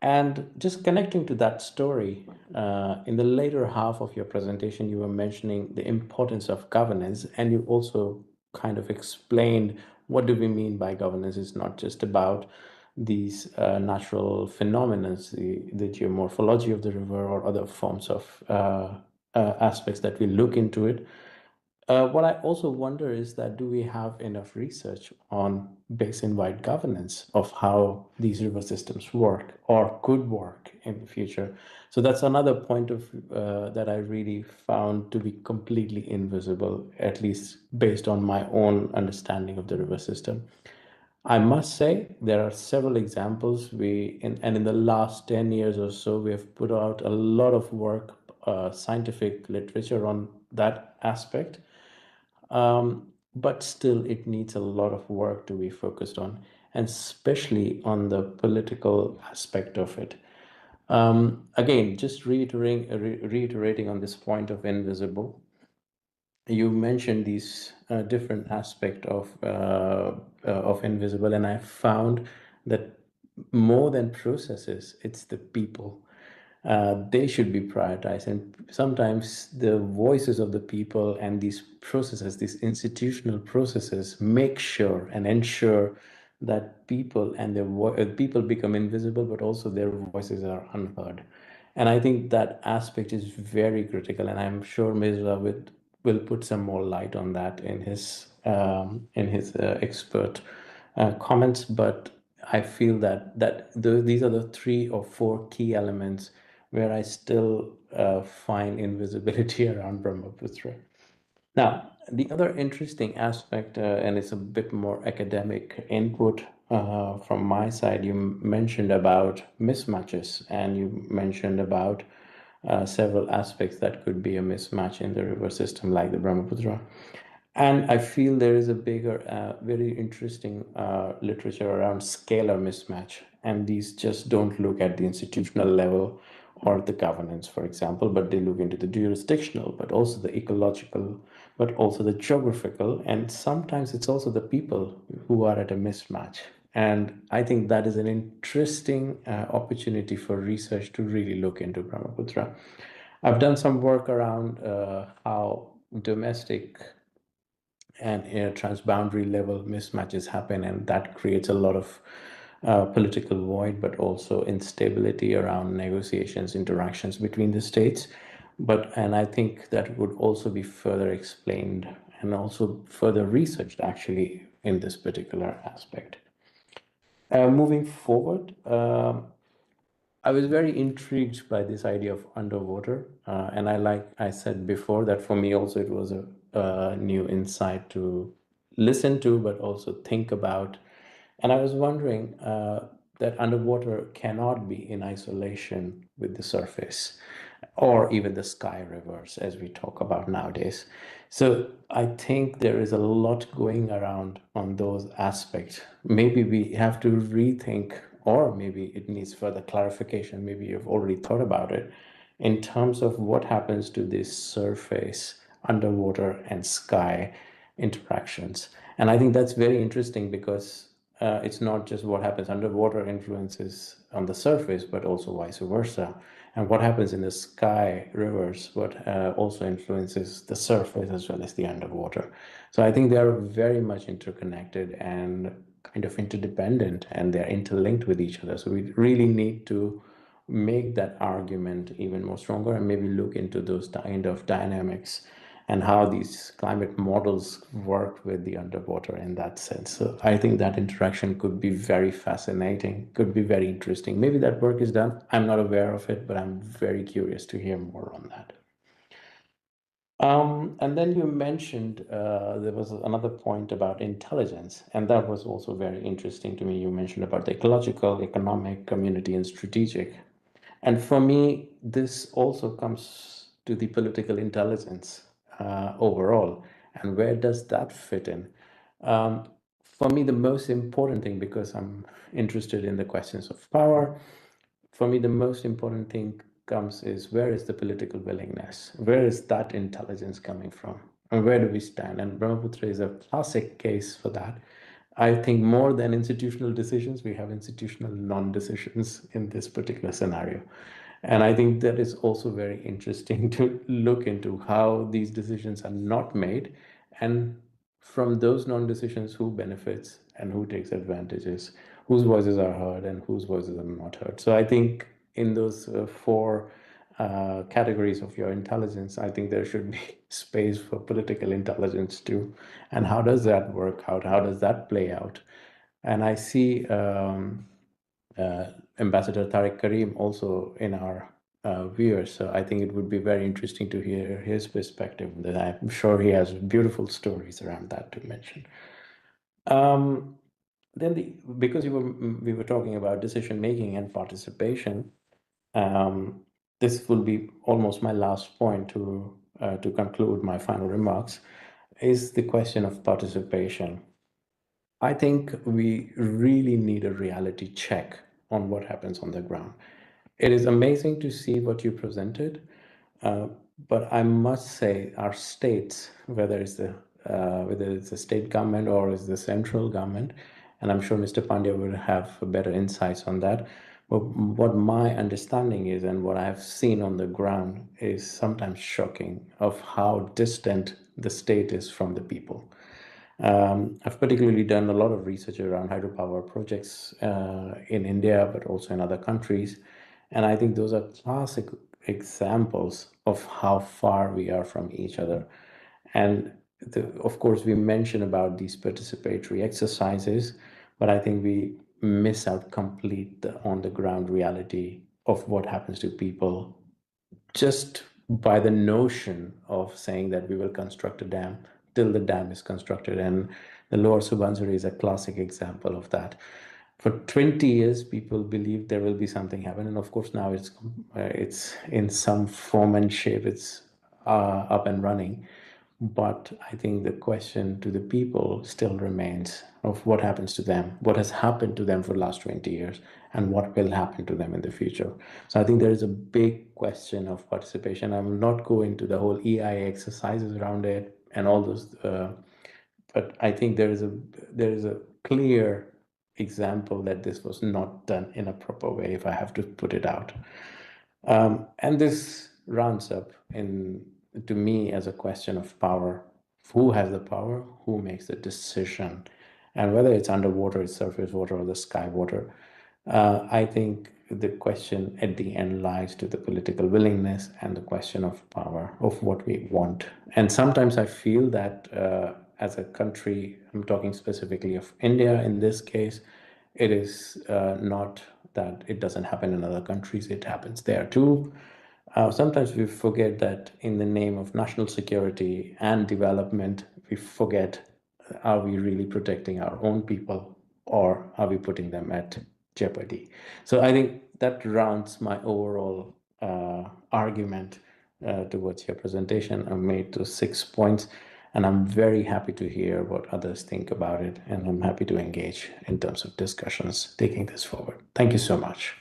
And just connecting to that story, in the later half of your presentation, you were mentioning the importance of governance, and you also kind of explained what do we mean by governance. It's not just about these natural phenomena, the geomorphology of the river or other forms of aspects that we look into it. What I also wonder is that do we have enough research on basin-wide governance of how these river systems work or could work in the future? So that's another point of that I really found to be completely invisible, at least based on my own understanding of the river system. I must say there are several examples and in the last 10 years or so, we have put out a lot of work, scientific literature on that aspect. But still, it needs a lot of work to be focused on, and especially on the political aspect of it. Again, just reiterating on this point of invisible, you mentioned these different aspects of invisible, and I found that more than processes, it's the people. They should be prioritized, and sometimes the voices of the people and these processes, these institutional processes, make sure and ensure that people and people become invisible, but also their voices are unheard. And I think that aspect is very critical, and I'm sure Mirza will put some more light on that in his expert comments. But I feel that these are the 3 or 4 key elements where I still find invisibility around Brahmaputra. Now, the other interesting aspect, and it's a bit more academic input, from my side, you mentioned about mismatches, and you mentioned about several aspects that could be a mismatch in the river system like the Brahmaputra. And I feel there is a bigger, very interesting literature around scalar mismatch. And these just don't look at the institutional level or the governance, for example, but they look into the jurisdictional, but also the ecological, but also the geographical. And sometimes it's also the people who are at a mismatch. And I think that is an interesting opportunity for research to really look into Brahmaputra. I've done some work around how domestic and transboundary level mismatches happen, and that creates a lot of political void, but also instability around negotiations, interactions between the states. And I think that would also be further explained and also further researched actually in this particular aspect. Moving forward, I was very intrigued by this idea of underwater, and like I said before, that for me also it was a new insight to listen to, but also think about. And I was wondering that underwater cannot be in isolation with the surface or even the sky rivers, as we talk about nowadays. So I think there is a lot going around on those aspects. Maybe we have to rethink, or maybe it needs further clarification. Maybe you've already thought about it in terms of what happens to this surface, underwater, and sky interactions. And I think that's very interesting because it's not just what happens underwater influences on the surface, but also vice versa. And what happens in the sky rivers, what also influences the surface as well as the underwater. So I think they are very much interconnected and kind of interdependent, and they're interlinked with each other. So we really need to make that argument even more stronger and maybe look into those kind of dynamics and how these climate models work with the underwater in that sense. So I think that interaction could be very fascinating, could be very interesting. Maybe that work is done. I'm not aware of it, but I'm very curious to hear more on that. And then you mentioned there was another point about intelligence, and that was also very interesting to me. You mentioned about the ecological, economic, community, and strategic. And for me, this also comes to the political intelligence overall. And where does that fit in? For me, the most important thing, because I'm interested in the questions of power, for me, the most important thing comes is where is the political willingness? Where is that intelligence coming from? And where do we stand? And Brahmaputra is a classic case for that. I think more than institutional decisions, we have institutional non-decisions in this particular scenario. And I think that is also very interesting to look into how these decisions are not made, and from those non-decisions, who benefits and who takes advantages, whose voices are heard and whose voices are not heard. So I think in those four categories of your intelligence, I think there should be space for political intelligence too. And how does that work out? How does that play out? And I see Ambassador Tariq Karim also in our viewers. So I think it would be very interesting to hear his perspective. That I'm sure he has beautiful stories around that to mention. Then because we were talking about decision making and participation, this will be almost my last point to conclude my final remarks, is the question of participation. I think we really need a reality check on what happens on the ground. It is amazing to see what you presented, but I must say our states, whether it's the state government or it's the central government, and I'm sure Mr. Pandya will have better insights on that. But what my understanding is and what I have seen on the ground is sometimes shocking of how distant the state is from the people. I've particularly done a lot of research around hydropower projects in India, but also in other countries. And I think those are classic examples of how far we are from each other. And of course, we mention about these participatory exercises, but I think we miss out complete on the ground reality of what happens to people just by the notion of saying that we will construct a dam. till the dam is constructed. And the lower Subansiri is a classic example of that. For 20 years, people believe there will be something happen, and of course now it's in some form and shape. It's up and running. But I think the question to the people still remains of what happens to them, what has happened to them for the last 20 years, and what will happen to them in the future. So I think there is a big question of participation. I will not go into the whole EIA exercises around it and all those, but I think there is a clear example that this was not done in a proper way, if I have to put it out. And this rounds up to me as a question of power. Who has the power? Who makes the decision? And whether it's underwater, it's surface water, or the sky water, I think the question at the end lies to the political willingness and the question of power, of what we want. And sometimes I feel that as a country, I'm talking specifically of India in this case, it is not that it doesn't happen in other countries, it happens there too. Sometimes we forget that in the name of national security and development, we forget, are we really protecting our own people, or are we putting them at jeopardy? So I think that rounds my overall argument towards your presentation. I made those 6 points, and I'm very happy to hear what others think about it, and I'm happy to engage in terms of discussions taking this forward. Thank you so much.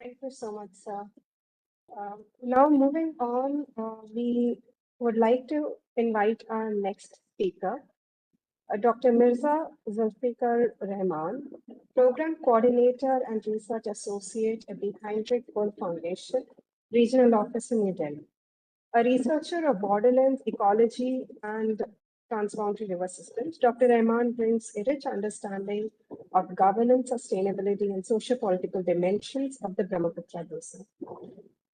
Thank you so much, sir. Now moving on, we would like to invite our next speaker, Dr. Mirza Zulfikar Rahman, Program Coordinator and Research Associate at the Heinrich Böll Foundation, Regional Office in New Delhi. A researcher of borderlands ecology and transboundary river systems, Dr. Rahman brings a rich understanding of governance, sustainability, and socio-political dimensions of the Brahmaputra Basin.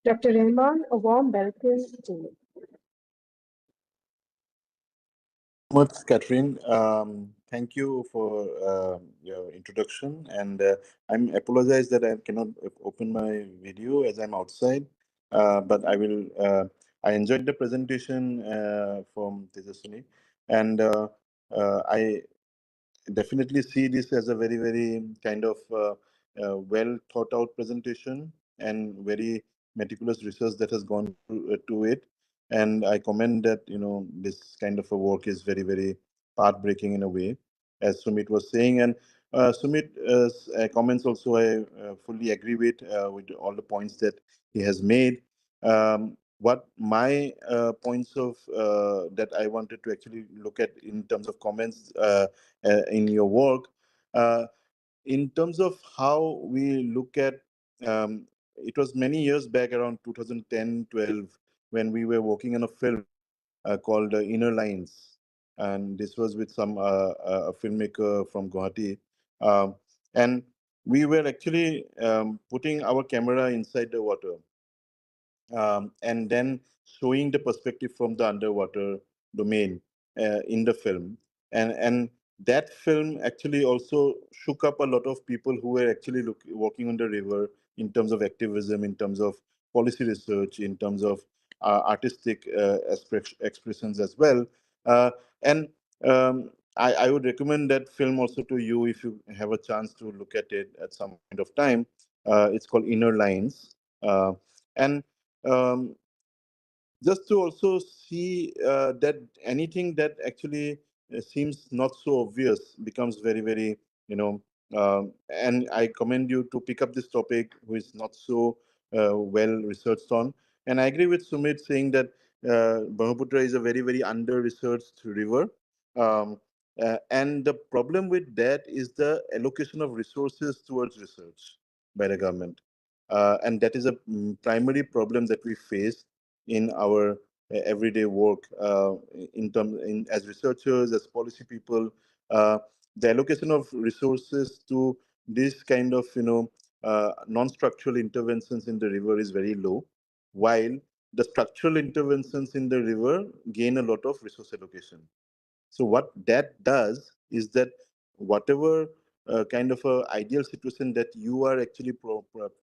Dr. Rahman, a warm welcome to you. Much, Catherine. Thank you for your introduction, and I apologize that I cannot open my video as I'm outside, but I will. I enjoyed the presentation from Tejaswini, and I definitely see this as a very, very kind of well thought out presentation and very meticulous research that has gone to it. And I commend that, this kind of a work is very, very path-breaking in a way, as Sumit was saying. And Sumit's comments also I fully agree with all the points that he has made. What my points of that I wanted to actually look at in terms of comments in your work, in terms of how we look at, it was many years back, around 2010-12, when we were working on a film called Inner Lines, and this was with some a filmmaker from Guwahati, and we were actually putting our camera inside the water, and then showing the perspective from the underwater domain in the film. And that film actually also shook up a lot of people who were actually working on the river in terms of activism, in terms of policy research, in terms of artistic expressions as well. And I would recommend that film also to you if you have a chance to look at it at some point of time. It's called Inner Lines. And just to also see that anything that actually seems not so obvious becomes very, very, and I commend you to pick up this topic, who is not so well researched on. And I agree with Sumit saying that Brahmaputra is a very, very under-researched river. And the problem with that is the allocation of resources towards research by the government. And that is a primary problem that we face in our everyday work as researchers, as policy people. The allocation of resources to this kind of non-structural interventions in the river is very low, while the structural interventions in the river gain a lot of resource allocation. So what that does is that whatever kind of a ideal situation that you are actually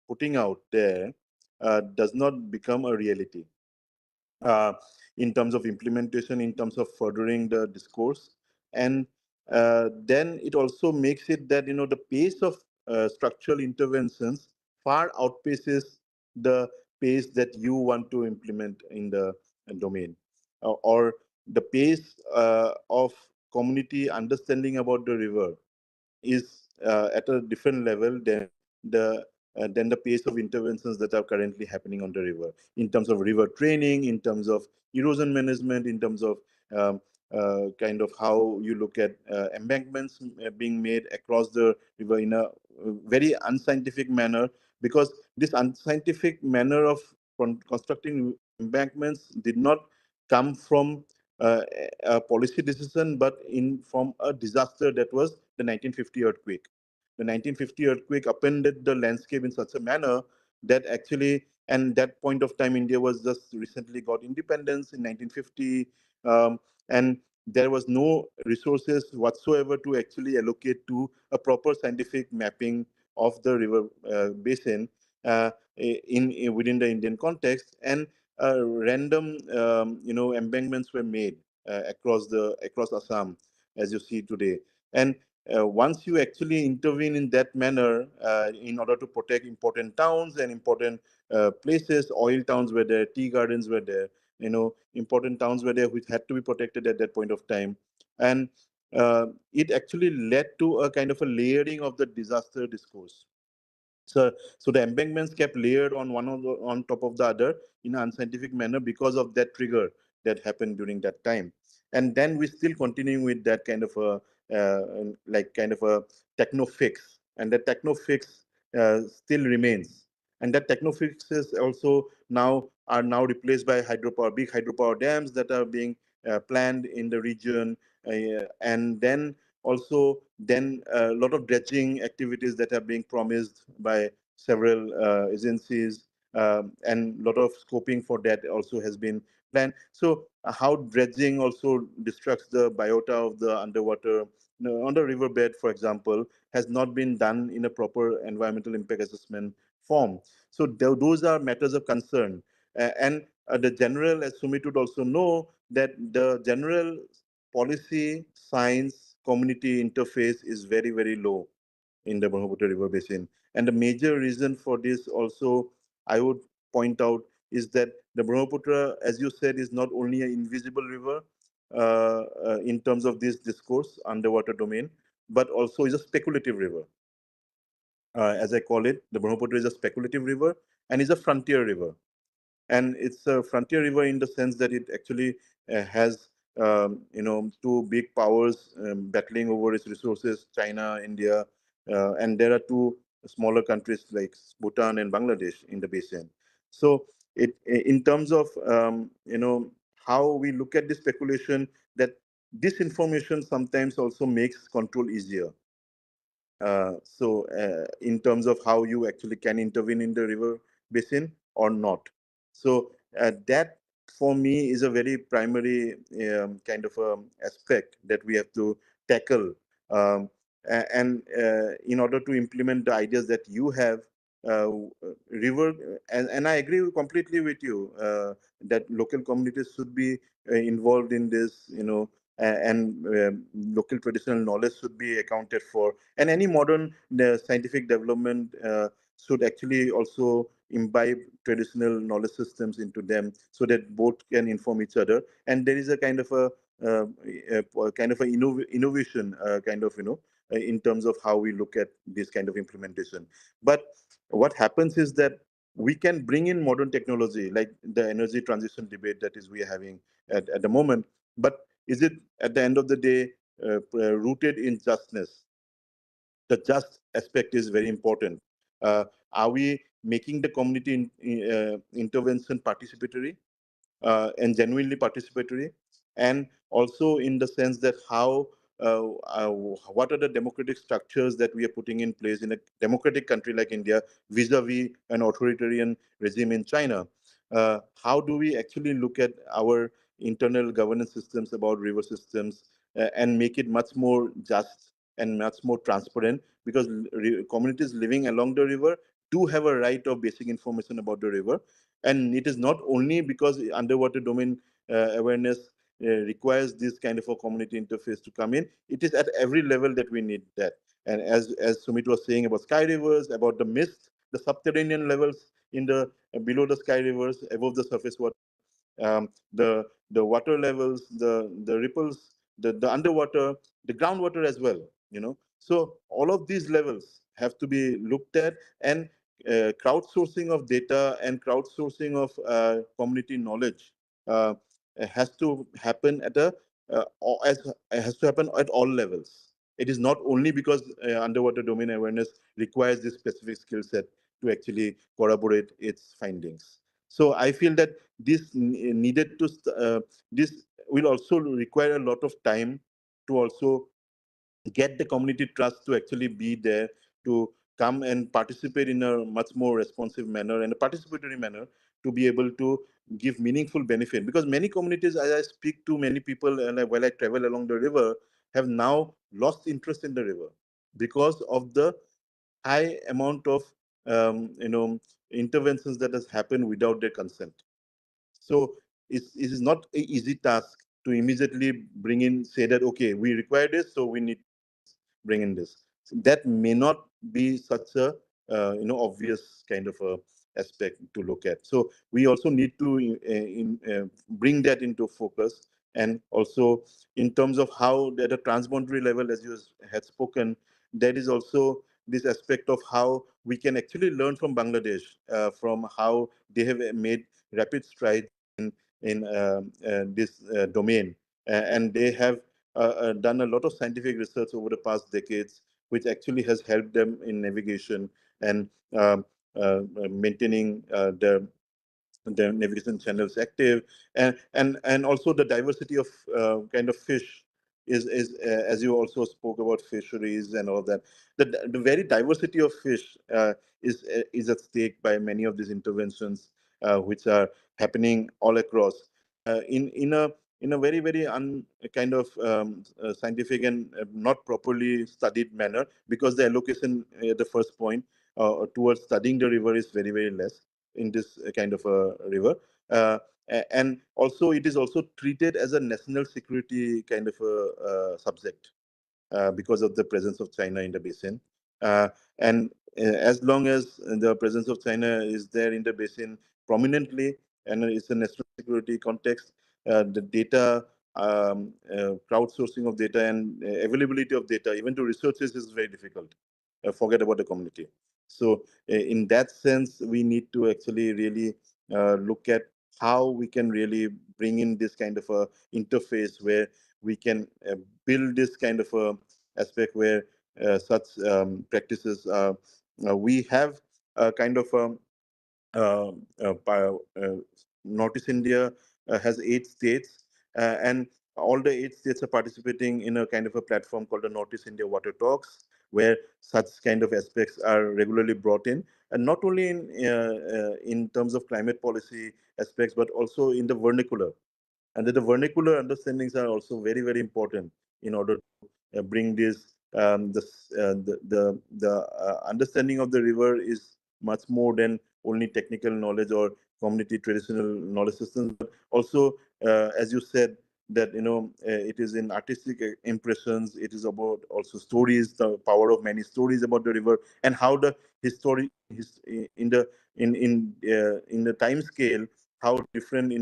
putting out there does not become a reality. uh, in terms of implementation, in terms of furthering the discourse. And then it also makes it that, the pace of structural interventions far outpaces the pace that you want to implement in the domain, or the pace of community understanding about the river is at a different level than the pace of interventions that are currently happening on the river, in terms of river training, in terms of erosion management, in terms of um, kind of how you look at embankments being made across the river in a very unscientific manner, because this unscientific manner of constructing embankments did not come from a policy decision, but from a disaster that was the 1950 earthquake. The 1950 earthquake upended the landscape in such a manner that actually, and that point of time, India was just recently got independence in 1950, and there was no resources whatsoever to actually allocate to a proper scientific mapping of the river basin within the Indian context, and random embankments were made across Assam, as you see today. And once you actually intervene in that manner in order to protect important towns and important places, oil towns were there, tea gardens were there, important towns were there which had to be protected at that point of time. And it actually led to a kind of a layering of the disaster discourse. So the embankments kept layered on top of the other in an unscientific manner because of that trigger that happened during that time. And then we're still continuing with that kind of a kind of a techno fix, and that techno fix still remains. And that techno fixes also are now replaced by big hydropower dams that are being planned in the region, and then also then a lot of dredging activities that are being promised by several agencies, and a lot of scoping for that also has been planned. So how dredging also destructs the biota of the underwater, on the riverbed, for example, has not been done in a proper environmental impact assessment form. So those are matters of concern. And the general, as Sumit would also know, that the general policy, science, community interface is very, very low in the Brahmaputra River Basin. And the major reason for this also, I would point out, is that the Brahmaputra, as you said, is not only an invisible river in terms of this discourse, underwater domain, but also is a speculative river. As I call it, the Brahmaputra is a speculative river and is a frontier river. And it's a frontier river in the sense that it actually has two big powers battling over its resources, China, India, and there are two smaller countries like Bhutan and Bangladesh in the basin. So in terms of how we look at this speculation, that this information sometimes also makes control easier. In terms of how you actually can intervene in the river basin or not. So that for me is a very primary kind of aspect that we have to tackle. And in order to implement the ideas that you have, uh, river, and I agree completely with you that local communities should be involved in this, and local traditional knowledge should be accounted for, and any modern scientific development should actually also imbibe traditional knowledge systems into them, so that both can inform each other, and there is a kind of innovation in terms of how we look at this kind of implementation. But what happens is that we can bring in modern technology like the energy transition debate that is we are having at the moment, but is it at the end of the day rooted in justness? The just aspect is very important. Are we making the community intervention participatory and genuinely participatory? And also in the sense that what are the democratic structures that we are putting in place in a democratic country like India vis-a-vis an authoritarian regime in China? How do we actually look at our internal governance systems about river systems and make it much more just and much more transparent? Because communities living along the river do have a right of basic information about the river, And it is not only because underwater domain awareness requires this kind of a community interface to come in. It is at every level that we need that. And as Sumit was saying about sky rivers, about the mist, the subterranean levels in the below the sky rivers, above the surface water, the water levels, the ripples, the underwater, the groundwater as well. So all of these levels have to be looked at, and crowdsourcing of data and crowdsourcing of community knowledge has to happen at has to happen at all levels. It is not only because underwater domain awareness requires this specific skill set to actually corroborate its findings. So I feel that this needed to this will also require a lot of time to also get the community trust to actually be there, to come and participate in a much more responsive manner and a participatory manner, to be able to give meaningful benefit. Because many communities, as I speak to many people and while I travel along the river, have now lost interest in the river because of the high amount of interventions that has happened without their consent. So it is not an easy task to immediately bring in, say that, okay, we require this, so we need to bring in this. That may not be such a obvious kind of a aspect to look at. So we also need to bring that into focus. And also in terms of how at a transboundary level, as you had spoken, there is also this aspect of how we can actually learn from Bangladesh, from how they have made rapid strides in this domain. And they have done a lot of scientific research over the past decades, which actually has helped them in navigation and maintaining the navigation channels active, and also the diversity of kind of fish is as you also spoke about fisheries and all that. The very diversity of fish is at stake by many of these interventions, which are happening all across in a very very kind of scientific and not properly studied manner, because the allocation at the first point towards studying the river is very very less in this kind of a river. And also it is also treated as a national security kind of a subject because of the presence of China in the basin. And as long as the presence of China is there in the basin prominently, and it's a national security context, the data, crowdsourcing of data and availability of data, even to researchers, is very difficult. Forget about the community. So in that sense, we need to actually really look at how we can really bring in this kind of a interface where we can build this kind of a aspect where such practices we have a kind of uh, Northeast India has 8 states, and all the 8 states are participating in a kind of a platform called the Northeast India Water Talks, where such kind of aspects are regularly brought in, and not only in terms of climate policy aspects, but also in the vernacular. And that the vernacular understandings are also very, very important in order to bring this. The understanding of the river is much more than only technical knowledge or community traditional knowledge systems, but also, as you said, that it is in artistic impressions. It is about also stories, the power of many stories about the river, and how the history in the time scale, how different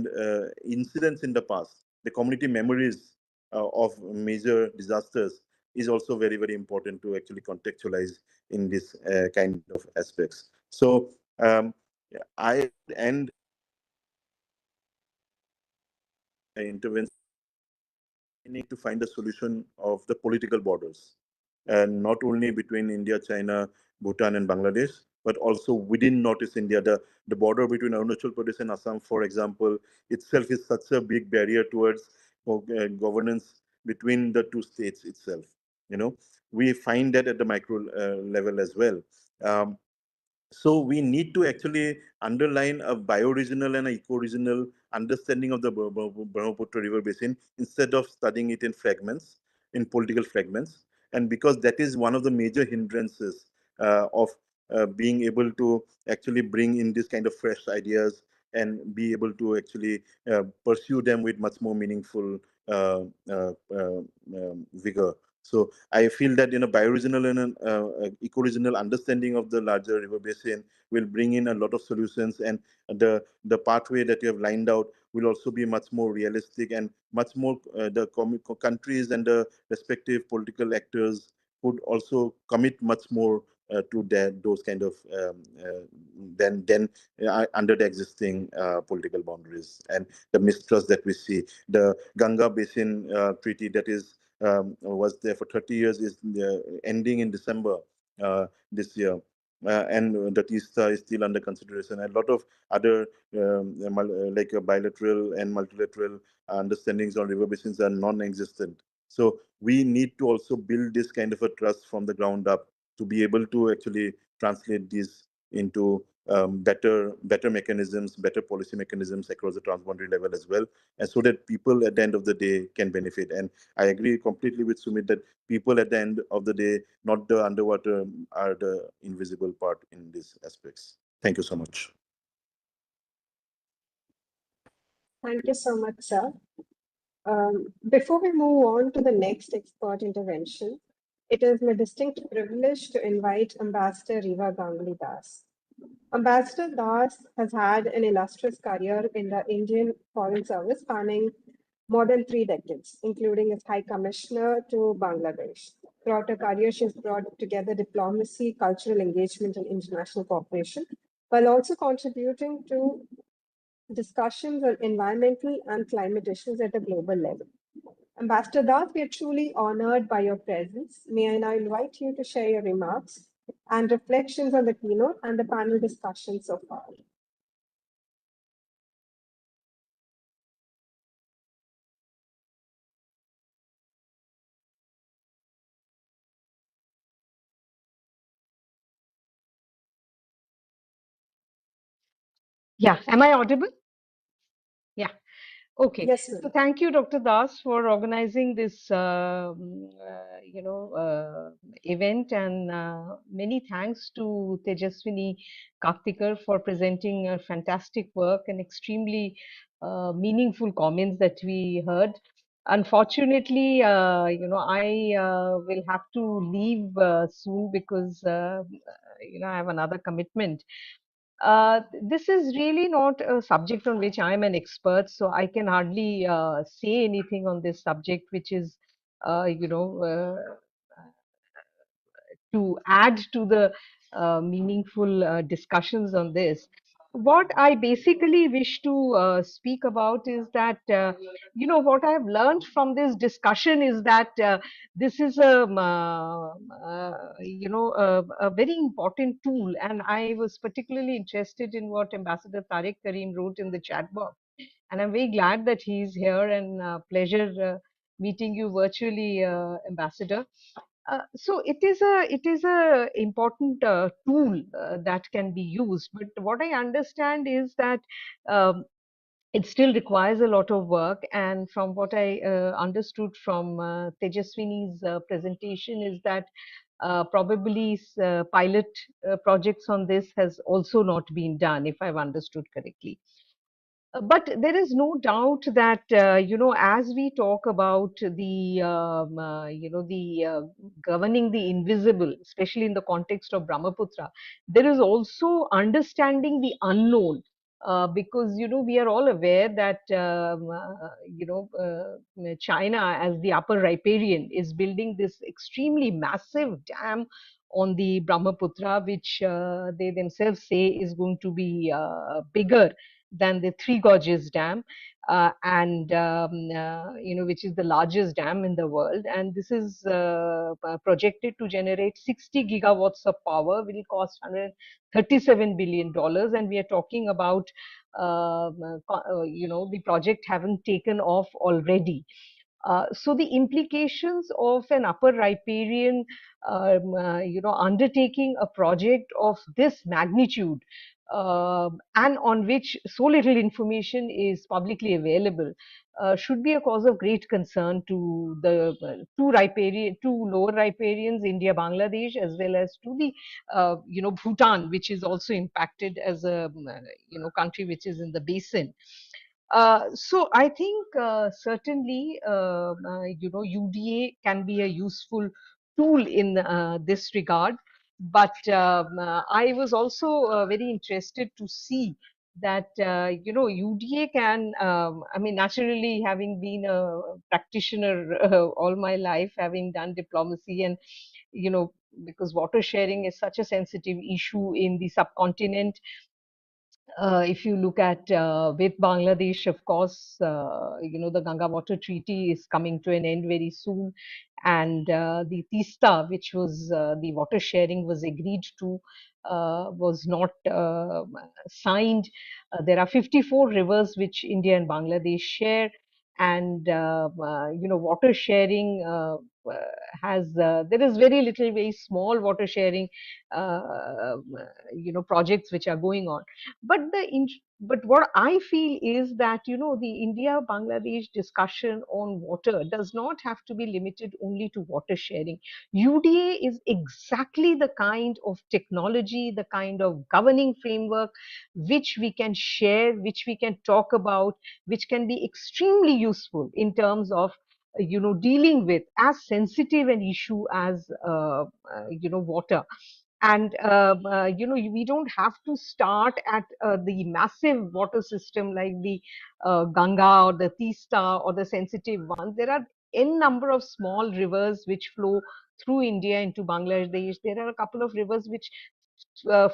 incidents in the past, the community memories of major disasters, is also very, very important to actually contextualize in this kind of aspects. So I end intervention. We need to find a solution of the political borders, and not only between India, China, Bhutan, and Bangladesh, but also within Northeast India. The border between Arunachal Pradesh and Assam, for example, itself is such a big barrier towards governance between the two states itself. We find that at the micro level as well. So we need to actually underline a bioregional and eco-regional understanding of the Brahmaputra River Basin, instead of studying it in fragments, in political fragments. And because that is one of the major hindrances of being able to actually bring in this kind of fresh ideas and be able to actually pursue them with much more meaningful vigor. So I feel that bioregional and eco-regional understanding of the larger river basin will bring in a lot of solutions, and the pathway that you have lined out will also be much more realistic, and much more the countries and the respective political actors could also commit much more to those kind of than under the existing political boundaries and the mistrust that we see. The Ganga Basin Treaty that is was there for 30 years is ending in December this year. And the TISTA is still under consideration. And a lot of other like bilateral and multilateral understandings on river basins are non-existent. So we need to also build this kind of a trust from the ground up to be able to actually translate these into better mechanisms, better policy mechanisms across the transboundary level as well, and so that people at the end of the day can benefit. And I agree completely with Sumit that people at the end of the day, not the underwater, are the invisible part in these aspects. Thank you so much. Thank you so much, sir. Before we move on to the next expert intervention, it is my distinct privilege to invite Ambassador Riva Ganguly Das. Ambassador Das has had an illustrious career in the Indian Foreign Service spanning more than 3 decades, including as High Commissioner to Bangladesh. Throughout her career, she has brought together diplomacy, cultural engagement, and international cooperation, while also contributing to discussions on environmental and climate issues at a global level. Ambassador Das, we are truly honored by your presence. May I now invite you to share your remarks and reflections on the keynote and the panel discussion so far. Yeah, am I audible? Yeah. Okay. Yes, So ma'am. thank you, Dr. Das, for organizing this, event, and many thanks to Tejaswini Kartikar for presenting a fantastic work and extremely meaningful comments that we heard. Unfortunately, I will have to leave soon because, I have another commitment. This is really not a subject on which I'm an expert, so I can hardly say anything on this subject, which is, to add to the meaningful discussions on this. What I basically wish to speak about is that, what I've learned from this discussion is that this is a very important tool. And I was particularly interested in what Ambassador Tariq Karim wrote in the chat box. And I'm very glad that he's here, and pleasure meeting you virtually, Ambassador. So it is a important tool that can be used. But what I understand is that it still requires a lot of work. And from what I understood from Tejaswini's presentation is that probably pilot projects on this has also not been done, if I've understood correctly. But there is no doubt that, as we talk about the governing the invisible, especially in the context of Brahmaputra, there is also understanding the unknown. Because, we are all aware that, China, as the upper riparian, is building this extremely massive dam on the Brahmaputra, which they themselves say is going to be bigger than the Three Gorges Dam, which is the largest dam in the world. And this is projected to generate 60 gigawatts of power, will cost $137 billion. And we are talking about, the project having taken off already. So the implications of an upper riparian, undertaking a project of this magnitude and on which so little information is publicly available, should be a cause of great concern to the two lower riparians, India, Bangladesh, as well as to the Bhutan, which is also impacted as a country which is in the basin. So I think certainly UDA can be a useful tool in this regard. But I was also very interested to see that UDA can. I mean, naturally, having been a practitioner all my life, having done diplomacy, and because water sharing is such a sensitive issue in the subcontinent, if you look at with Bangladesh, of course, the Ganga Water Treaty is coming to an end very soon, and the Tista, which was the water sharing was agreed to, was not signed. There are 54 rivers which India and Bangladesh share, and water sharing has there is very little, very small water sharing, projects which are going on. But but what I feel is that the India Bangladesh discussion on water does not have to be limited only to water sharing. UDA is exactly the kind of technology, the kind of governing framework which we can share, which we can talk about, which can be extremely useful in terms of dealing with as sensitive an issue as water. And we don't have to start at the massive water system like the Ganga or the Tista or the sensitive ones. There are n number of small rivers which flow through India into Bangladesh. There are a couple of rivers which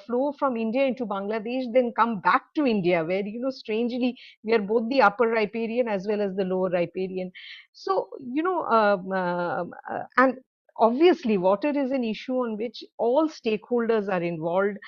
flow from India into Bangladesh, then come back to India, where strangely we are both the upper riparian as well as the lower riparian. So and obviously water is an issue on which all stakeholders are involved.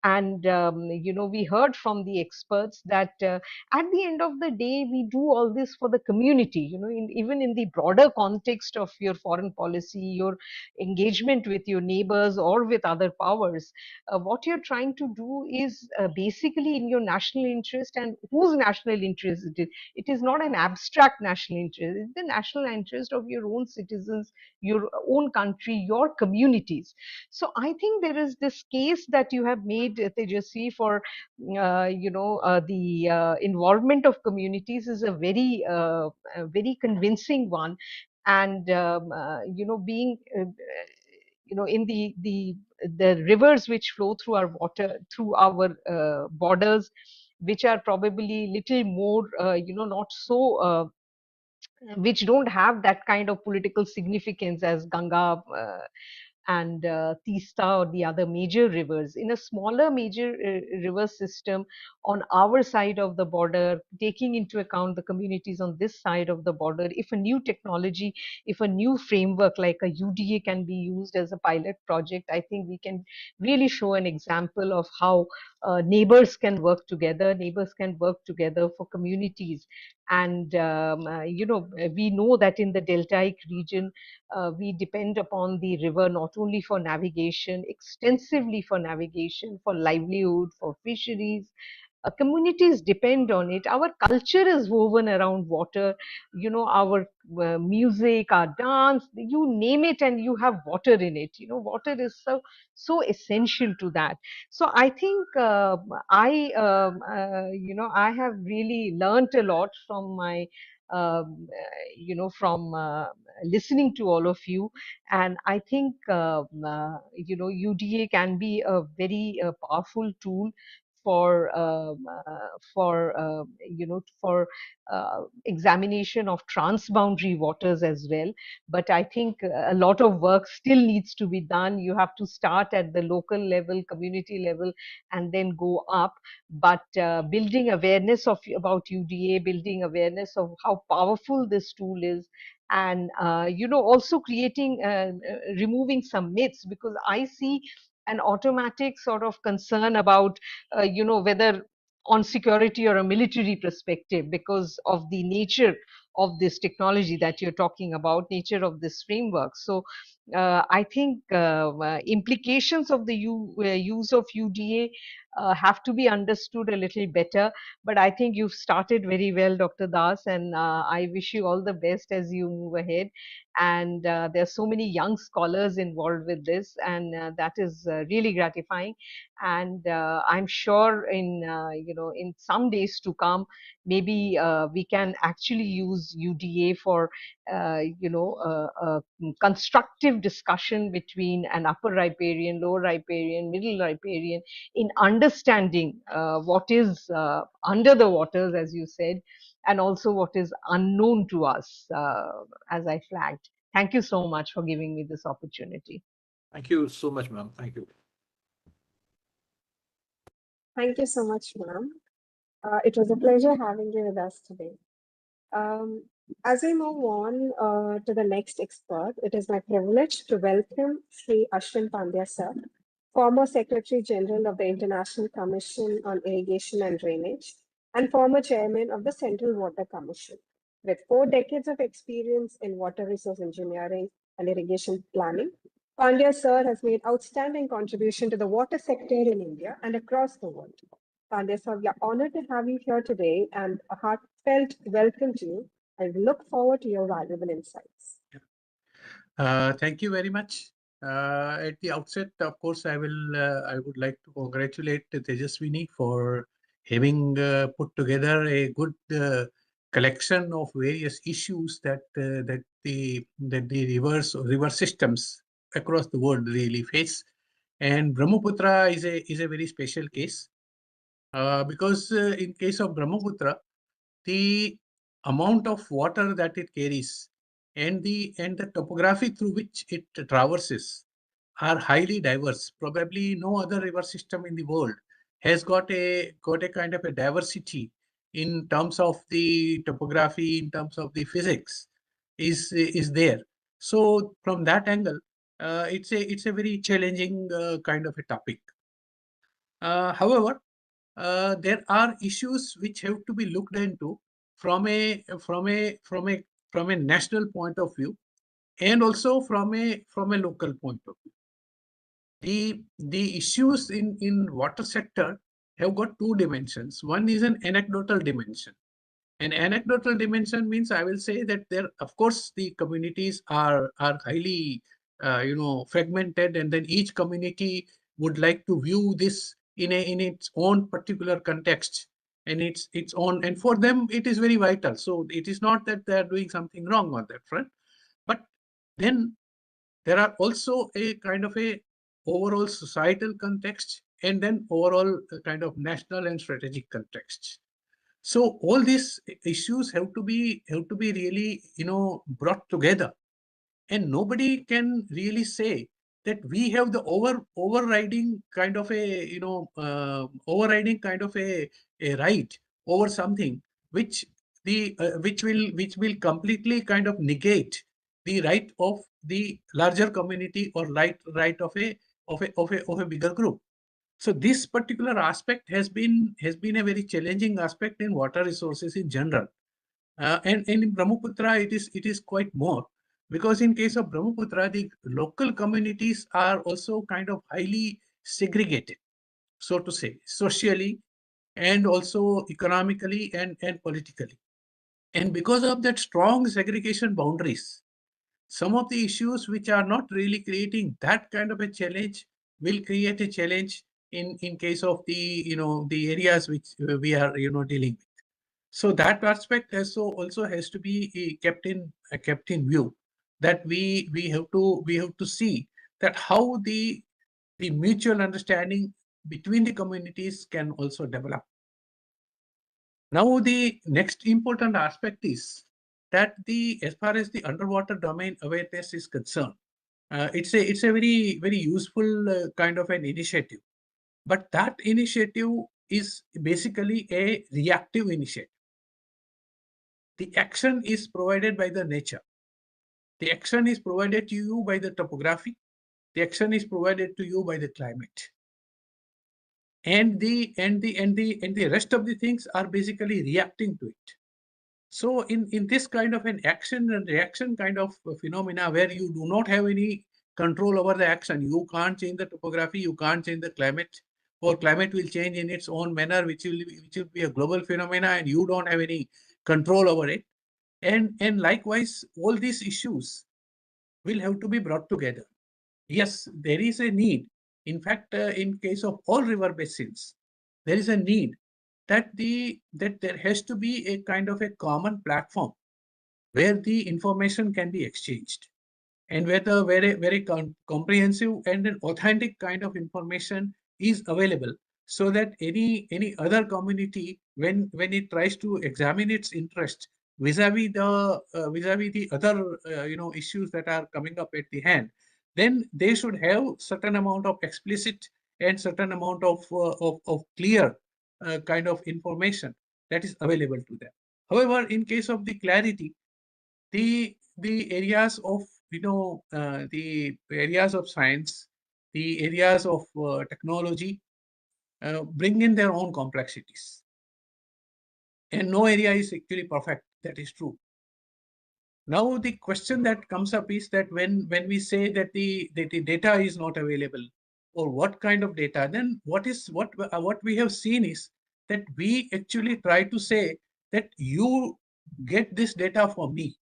And we heard from the experts that at the end of the day we do all this for the community, even in the broader context of your foreign policy, your engagement with your neighbors or with other powers. What you're trying to do is basically in your national interest. And whose national interest it is? It is not an abstract national interest. It's the national interest of your own citizens, your own country, your communities. So I think there is this case that you have made, Tejasvi, for the involvement of communities is a very convincing one. And being in the rivers which flow through our water, through our borders, which are probably little more not so which don't have that kind of political significance as Ganga and Tista or the other major rivers. In a smaller major river system on our side of the border, taking into account the communities on this side of the border, if a new technology, if a new framework like a UDA can be used as a pilot project, I think we can really show an example of how neighbors can work together, for communities. And we know that in the deltaic region, we depend upon the river not only for navigation, extensively for navigation, for livelihood, for fisheries. Communities depend on it. Our culture is woven around water. Our music, our dance, you name it, and you have water in it. Water is so essential to that. So I think I have really learnt a lot from my from listening to all of you. And I think UDA can be a very powerful tool for examination of transboundary waters as well. But I think a lot of work still needs to be done. You have to start at the local level, community level, and then go up. But building awareness about UDA, building awareness of how powerful this tool is, and also creating removing some myths, because I see an automatic sort of concern about whether on security or a military perspective, because of the nature of this technology that you're talking about, nature of this framework. So I think implications of the use of UDA have to be understood a little better. But I think you've started very well, Dr. Das, and I wish you all the best as you move ahead. And there are so many young scholars involved with this, and that is really gratifying. And I'm sure in in some days to come, maybe we can actually use UDA for constructive discussion between an upper riparian, lower riparian, middle riparian, in understanding what is under the waters, as you said, and also what is unknown to us, as I flagged. Thank you so much for giving me this opportunity. Thank you so much, ma'am. Thank you. Thank you so much, ma'am. It was a pleasure having you with us today. As we move on to the next expert, it is my privilege to welcome Sri Ashwin Pandya sir, former Secretary General of the International Commission on Irrigation and Drainage, and former Chairman of the Central Water Commission. With 4 decades of experience in water resource engineering and irrigation planning, Pandya sir has made outstanding contribution to the water sector in India and across the world. Pandya sir, we are honored to have you here today and a heartfelt welcome to you. I look forward to your valuable insights. Thank you very much. At the outset, of course, I would like to congratulate Tejaswini for having put together a good collection of various issues that the river systems across the world really face. And Brahmaputra is a very special case because in case of Brahmaputra, the amount of water that it carries and the topography through which it traverses are highly diverse. Probably no other river system in the world has got a kind of a diversity in terms of the topography, in terms of the physics, is there. So from that angle, it's a very challenging kind of a topic. However, there are issues which have to be looked into from a national point of view, and also from a local point of view. The issues in water sector have got 2 dimensions. One is an anecdotal dimension. An anecdotal dimension means, I will say that there, of course, the communities are highly fragmented, and then each community would like to view this in its own particular context, and its own, and for them it is very vital. So it is not that they are doing something wrong on that front, but then there are also a kind of a overall societal context, and then overall kind of national and strategic context. So all these issues have to be really brought together, and nobody can really say that we have the overriding kind of a right over something which will completely kind of negate the right of the larger community, or right of a bigger group. So this particular aspect has been a very challenging aspect in water resources in general, and in Brahmaputra it is quite more, because in case of Brahmaputra, the local communities are also kind of highly segregated, so to say, socially and also economically and politically. And because of that strong segregation boundaries, some of the issues which are not really creating that kind of a challenge will create a challenge in case of the areas which we are dealing with. So that aspect also has to be kept in view, that we have to see that how the mutual understanding between the communities can also develop. Now the next important aspect is that as far as the underwater domain awareness is concerned, it's a very useful kind of an initiative, but that initiative is basically a reactive initiative. The action is provided by the nature. The action is provided to you by the topography. The action is provided to you by the climate. And the rest of the things are basically reacting to it. So in this kind of an action and reaction kind of phenomena where you do not have any control over the action, you can't change the topography, you can't change the climate, or climate will change in its own manner, which will be a global phenomena, and you don't have any control over it. And likewise, all these issues will have to be brought together. Yes, there is a need. In fact, in case of all river basins, there is a need that there has to be a kind of a common platform where the information can be exchanged, and where the very comprehensive and an authentic kind of information is available, so that any other community, when it tries to examine its interest vis-a-vis the other issues that are coming up at the hand, then they should have certain amount of explicit and certain amount of clear kind of information that is available to them. However, in case of the clarity, the areas of the areas of science, the areas of technology bring in their own complexities, and no area is actually perfect. That is true. Now the question that comes up is that when we say that the data is not available, or what kind of data, then what we have seen is that we actually try to say that you get this data for me.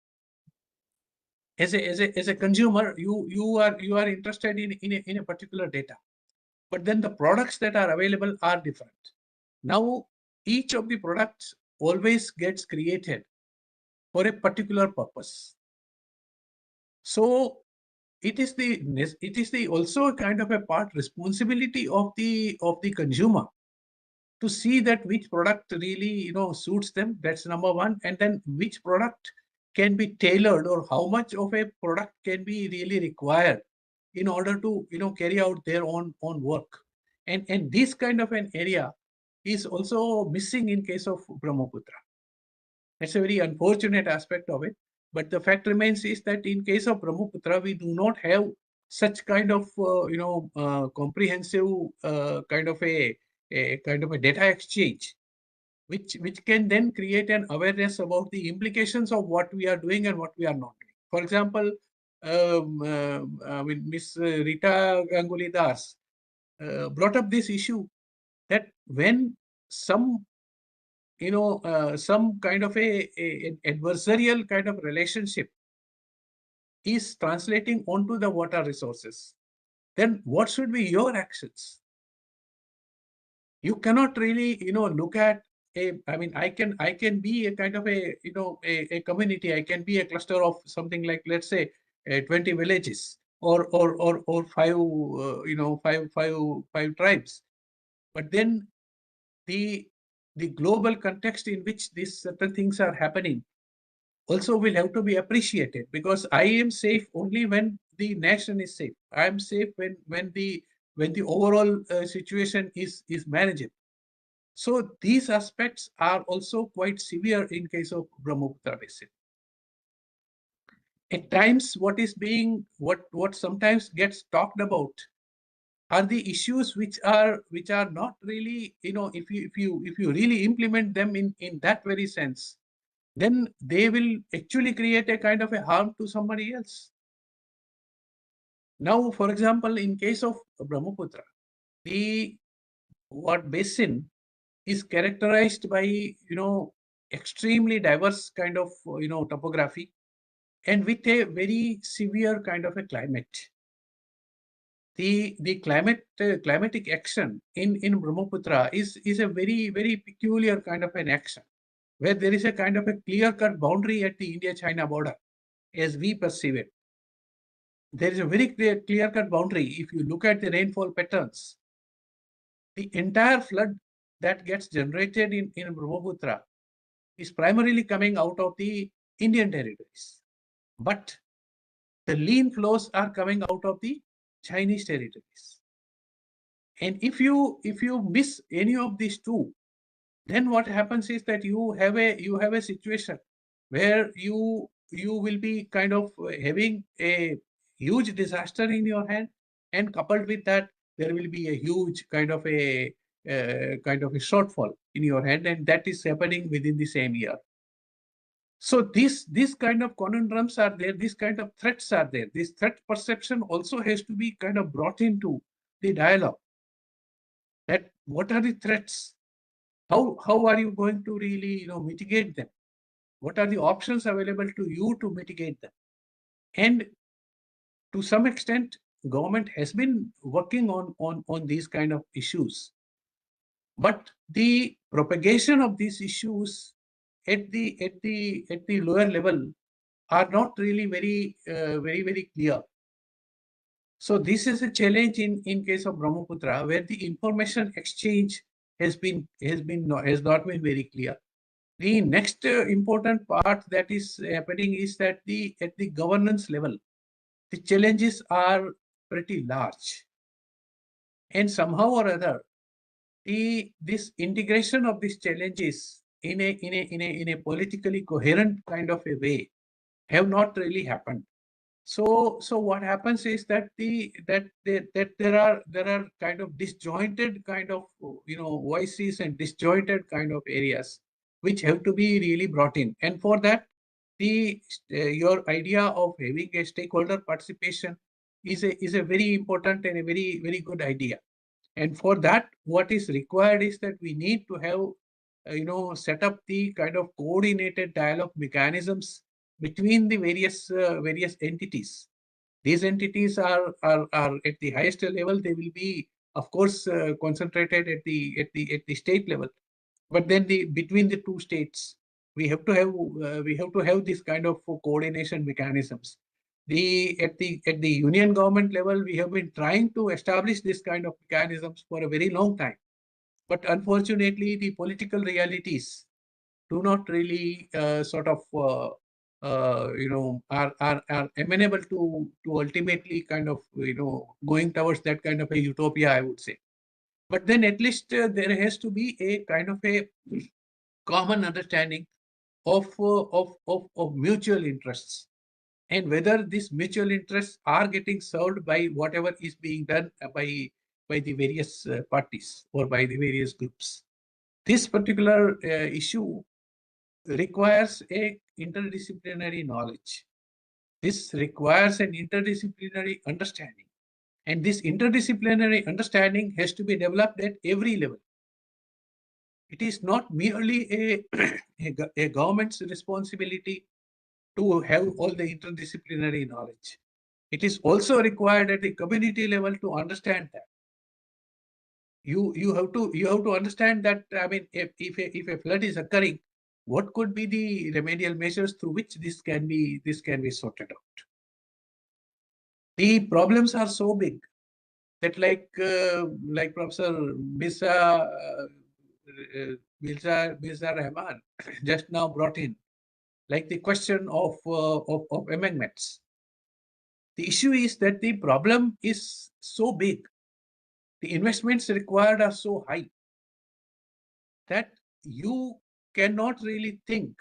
As a consumer, you are interested in a particular data, but then the products that are available are different. Now, each of the products always gets created for a particular purpose. So it is the also a kind of a part responsibility of the consumer to see that which product really suits them. That's number one. And then which product can be tailored, or how much of a product can be really required in order to carry out their own work. And this kind of an area is also missing in case of Brahmaputra. That's a very unfortunate aspect of it. But the fact remains is that in case of Brahmaputra, we do not have such kind of comprehensive kind of a data exchange, which can then create an awareness about the implications of what we are doing and what we are not doing. For example, Ms. Rita Ganguly Das brought up this issue that when some some kind of an adversarial kind of relationship is translating onto the water resources, then what should be your actions? You cannot really look at I can be a kind of a community. I can be a cluster of something like, let's say, 20 villages, or five five tribes. But then the global context in which these certain things are happening also will have to be appreciated, because I am safe only when the nation is safe. I am safe when the overall situation is manageable. So these aspects are also quite severe in case of Brahmaputra Basin. At times, what sometimes gets talked about are the issues which are not really, if you really implement them in that very sense, then they will actually create a kind of a harm to somebody else. Now, for example, in case of Brahmaputra, the basin is characterized by extremely diverse kind of topography, and with a very severe kind of a climate. The climatic action in Brahmaputra is a very peculiar kind of an action, where there is a kind of a clear-cut boundary at the India-China border, as we perceive it. There is a very clear-cut boundary. If you look at the rainfall patterns, the entire flood that gets generated in Brahmaputra is primarily coming out of the Indian territories. But the lean flows are coming out of the Chinese territories. And if you miss any of these two, then what happens is that you have a situation where you will be kind of having a huge disaster in your hand, and coupled with that, there will be a huge kind of a shortfall in your hand, and that is happening within the same year. So these kind of conundrums are there, these kind of threats are there. This threat perception also has to be kind of brought into the dialogue. That what are the threats? How are you going to really mitigate them? What are the options available to you to mitigate them? And to some extent, government has been working on these kind of issues. But the propagation of these issues at the lower level are not really very clear. So this is a challenge in case of Brahmaputra, where the information exchange has not been very clear. The next important part that is happening is that at the governance level, the challenges are pretty large, and somehow or other, this integration of these challenges in a politically coherent kind of a way have not really happened. So what happens is that there are kind of disjointed kind of voices and disjointed kind of areas which have to be really brought in, and for that your idea of having a stakeholder participation is a very important and a very good idea. And for that, what is required is that we need to have set up the kind of coordinated dialogue mechanisms between the various entities. These entities are at the highest level. They will be, of course, concentrated at the state level. But then between the two states, we have to have this kind of coordination mechanisms. At the union government level, we have been trying to establish this kind of mechanisms for a very long time. But unfortunately, the political realities do not really are amenable to ultimately kind of going towards that kind of a utopia, I would say. But then at least there has to be a kind of a common understanding of mutual interests, and whether these mutual interests are getting served by whatever is being done by the various parties or by the various groups. This particular issue requires a interdisciplinary knowledge. This requires an interdisciplinary understanding. And this interdisciplinary understanding has to be developed at every level. It is not merely a government's responsibility to have all the interdisciplinary knowledge. It is also required at the community level to understand that. You have to understand that, I mean, if a flood is occurring, what could be the remedial measures through which this can be sorted out? The problems are so big that, like Professor Mirza Rahman just now brought in, like the question of embankments. The issue is that the problem is so big, the investments required are so high, that you cannot really think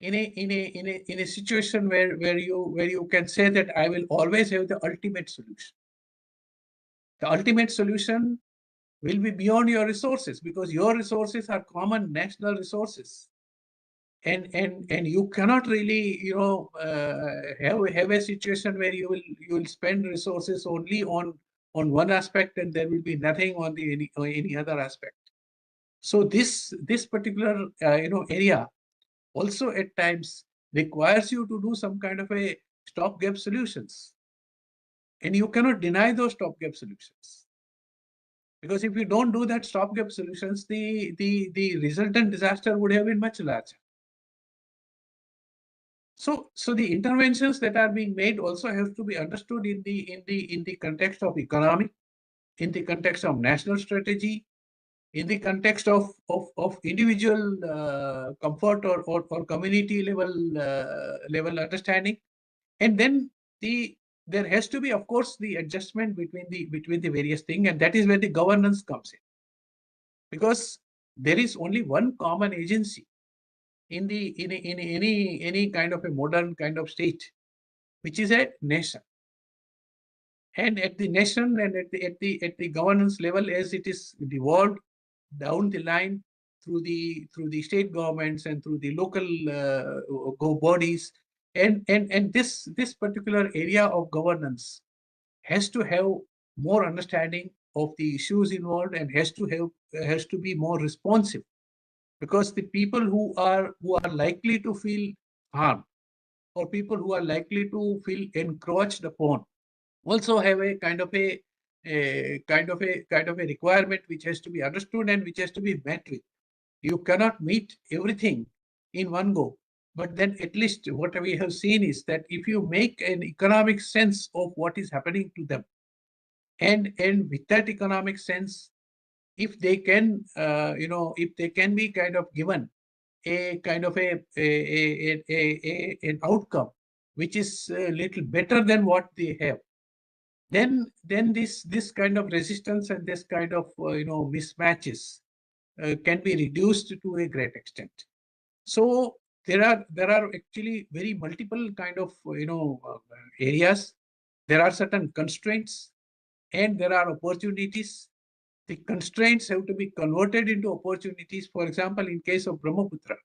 in a situation where you can say that I will always have the ultimate solution. The ultimate solution will be beyond your resources, because your resources are common national resources, and you cannot really have a situation where you will spend resources only on one aspect, and there will be nothing on any other aspect. So this particular area also at times requires you to do some kind of a stopgap solutions, and you cannot deny those stopgap solutions, because if you don't do that stopgap solutions, the resultant disaster would have been much larger. So the interventions that are being made also have to be understood in the context of economic, in the context of national strategy, in the context of individual comfort or community level understanding. And then there has to be, of course, the adjustment between the various things, and that is where the governance comes in, because there is only one common agency in any kind of a modern kind of state, which is a nation. And at the nation and at the governance level, as it is devolved down the line, through the state governments and through the local bodies, and this particular area of governance has to have more understanding of the issues involved and has to be more responsive, because the people who are likely to feel harmed or people who are likely to feel encroached upon also have a kind of a requirement which has to be understood and which has to be met with. You cannot meet everything in one go, but then at least what we have seen is that if you make an economic sense of what is happening to them, and with that economic sense, if they can if they can be kind of given a kind of an outcome which is a little better than what they have, then this kind of resistance and this kind of mismatches can be reduced to a great extent. So there are actually very multiple kind of areas. There are certain constraints and there are opportunities. The constraints have to be converted into opportunities. For example, in case of Brahmaputra,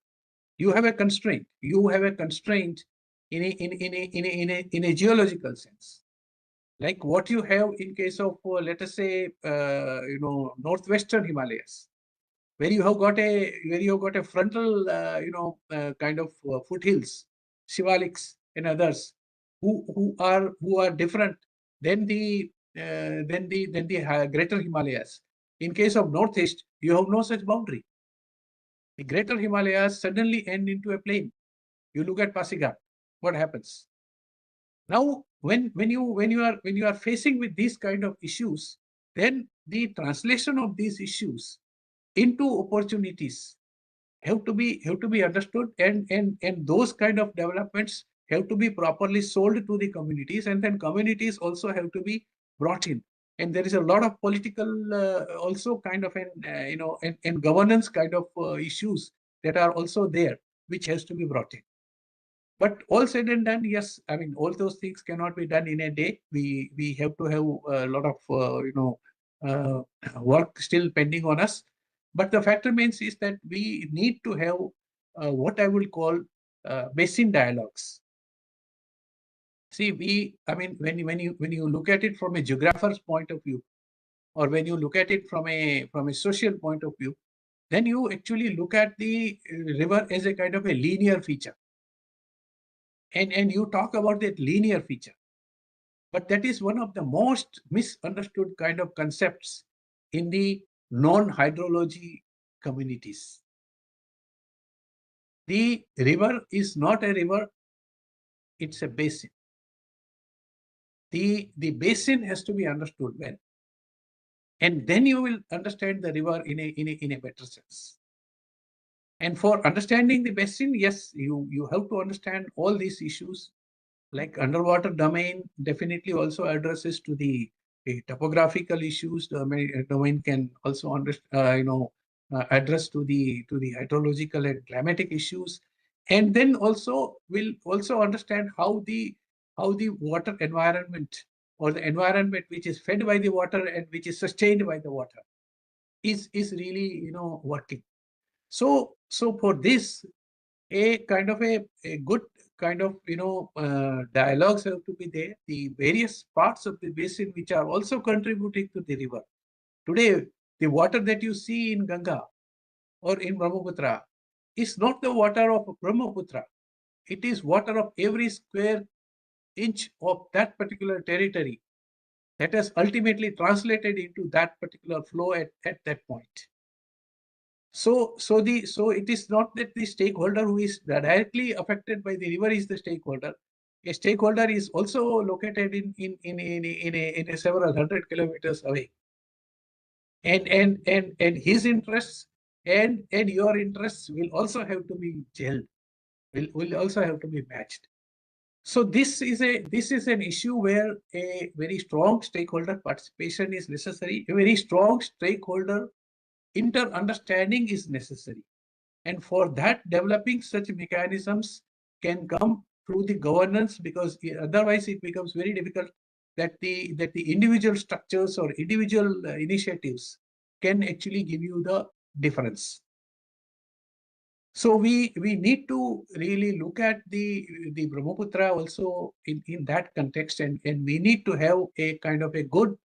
you have a constraint. You have a constraint in a geological sense, like what you have in case of let us say northwestern Himalayas, where you have got a frontal kind of foothills, shivaliks and others, who are different than the greater Himalayas. In case of northeast, you have no such boundary. The greater Himalayas suddenly end into a plain. You look at Pasighat, what happens? Now, when you are facing with these kind of issues, then the translation of these issues into opportunities have to be understood, and those kind of developments have to be properly sold to the communities, and then communities also have to be brought in. And there is a lot of political also kind of and governance kind of issues that are also there, which has to be brought in. But all said and done, yes, I mean, all those things cannot be done in a day. We have to have a lot of work still pending on us. But the fact remains is that we need to have what I will call basin dialogues. See, I mean, when you look at it from a geographer's point of view, or when you look at it from a social point of view, then you actually look at the river as a kind of a linear feature. And you talk about that linear feature. But that is one of the most misunderstood kind of concepts in the non-hydrology communities. The river is not a river, it's a basin. The basin has to be understood well. And then you will understand the river in a better sense. And for understanding the basin, yes, you have to understand all these issues. Like underwater domain definitely also addresses to the topographical issues. The domain can also address to the hydrological and climatic issues, and then also will also understand how the water environment, or the environment which is fed by the water and which is sustained by the water, is really working. So for this, a kind of a good kind of dialogues have to be there. The various parts of the basin which are also contributing to the river. Today, the water that you see in Ganga or in Brahmaputra is not the water of Brahmaputra. It is water of every square inch of that particular territory that has ultimately translated into that particular flow at that point. So it is not that the stakeholder who is directly affected by the river is the stakeholder. A stakeholder is also located in a several hundred kilometers away, and his interests and your interests will also have to be gelled, will also have to be matched. So this is an issue where a very strong stakeholder participation is necessary. A very strong stakeholder understanding is necessary, and for that, developing such mechanisms can come through the governance, because otherwise it becomes very difficult that the individual structures or individual initiatives can actually give you the difference. So we need to really look at the Brahmaputra also in that context, and we need to have a kind of a good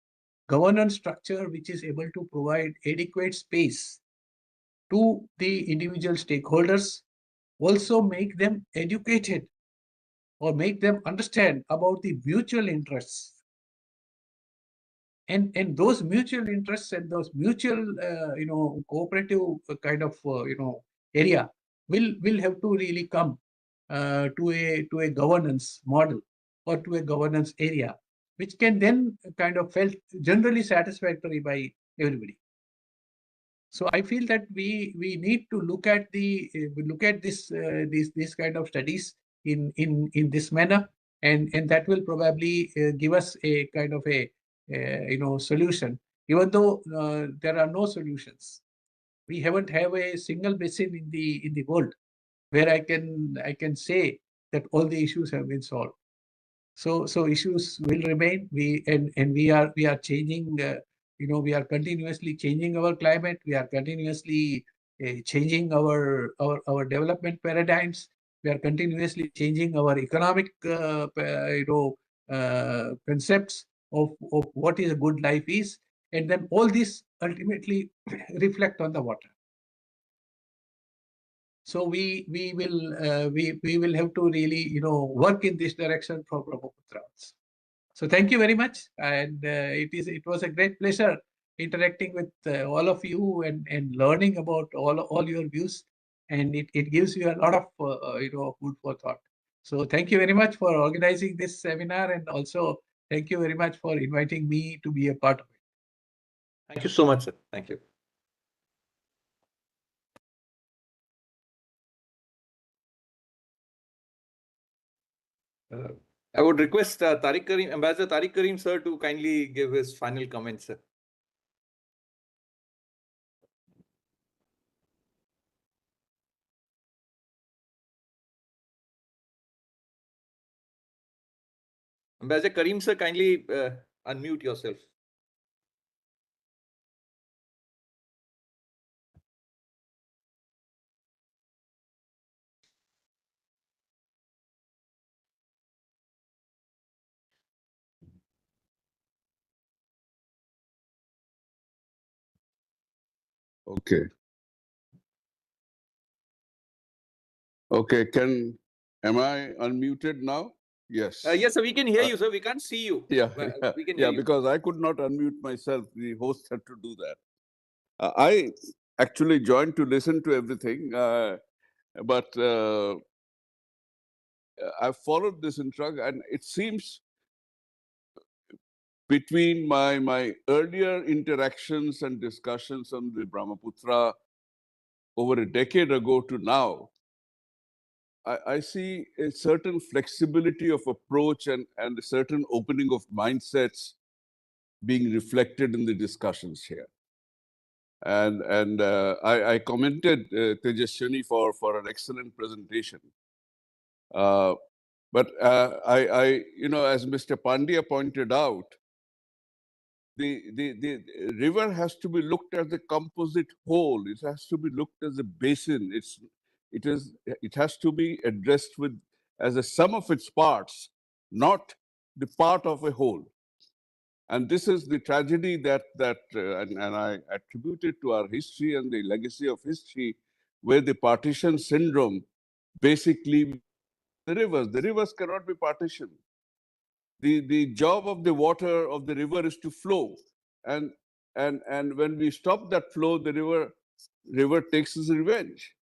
governance structure which is able to provide adequate space to the individual stakeholders, also make them educated or make them understand about the mutual interests. And those mutual interests and those mutual, cooperative kind of, area will have to really come to a governance model or to a governance area, which can then kind of felt generally satisfactory by everybody. So I feel that we need to look at this kind of studies in this manner, and that will probably give us a kind of a solution. Even though there are no solutions, we haven't have a single basin in the world where I can say that all the issues have been solved. So issues will remain. We are changing. We are continuously changing our climate. We are continuously changing our development paradigms. We are continuously changing our economic concepts of what is a good life is, and then all this ultimately reflect on the water. So we will have to really work in this direction for Brahmaputra. So thank you very much, and it was a great pleasure interacting with all of you and learning about all your views, and it gives you a lot of food for thought. So thank you very much for organizing this seminar, and also thank you very much for inviting me to be a part of it. Thank you so much, sir. Thank you. I would request Ambassador Tariq Karim, sir, to kindly give his final comments, sir. Ambassador Karim, sir, kindly unmute yourself. Okay. Okay, am I unmuted now? Yes. Yes, sir, we can hear you, sir. We can't see you. Yeah, We can hear you. because I could not unmute myself. The host had to do that. I actually joined to listen to everything, but I followed this intro, and it seems between my earlier interactions and discussions on the Brahmaputra over a decade ago to now, I see a certain flexibility of approach and a certain opening of mindsets being reflected in the discussions here. And I commented Tejaswini for an excellent presentation. But as Mr. Pandya pointed out, the river has to be looked as a composite whole. It has to be looked as a basin. It has to be addressed as a sum of its parts, not the part of a whole. And this is the tragedy that I attribute it to our history and the legacy of history, where the partition syndrome basically the rivers cannot be partitioned. The job of the water of the river is to flow, and when we stop that flow, the river takes its revenge.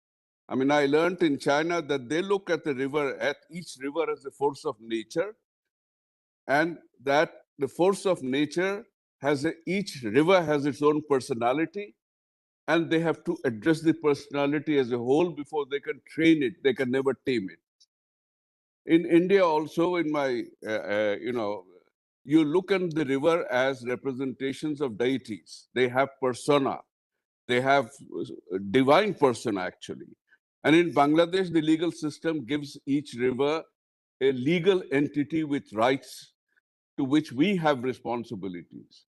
I mean, I learned in China that they look at each river as a force of nature, and that the force of nature each river has its own personality, and they have to address the personality as a whole before they can train it. They can never tame it. In India also, you look at the river as representations of deities. They have persona. They have divine persona, actually. And in Bangladesh, the legal system gives each river a legal entity with rights to which we have responsibilities.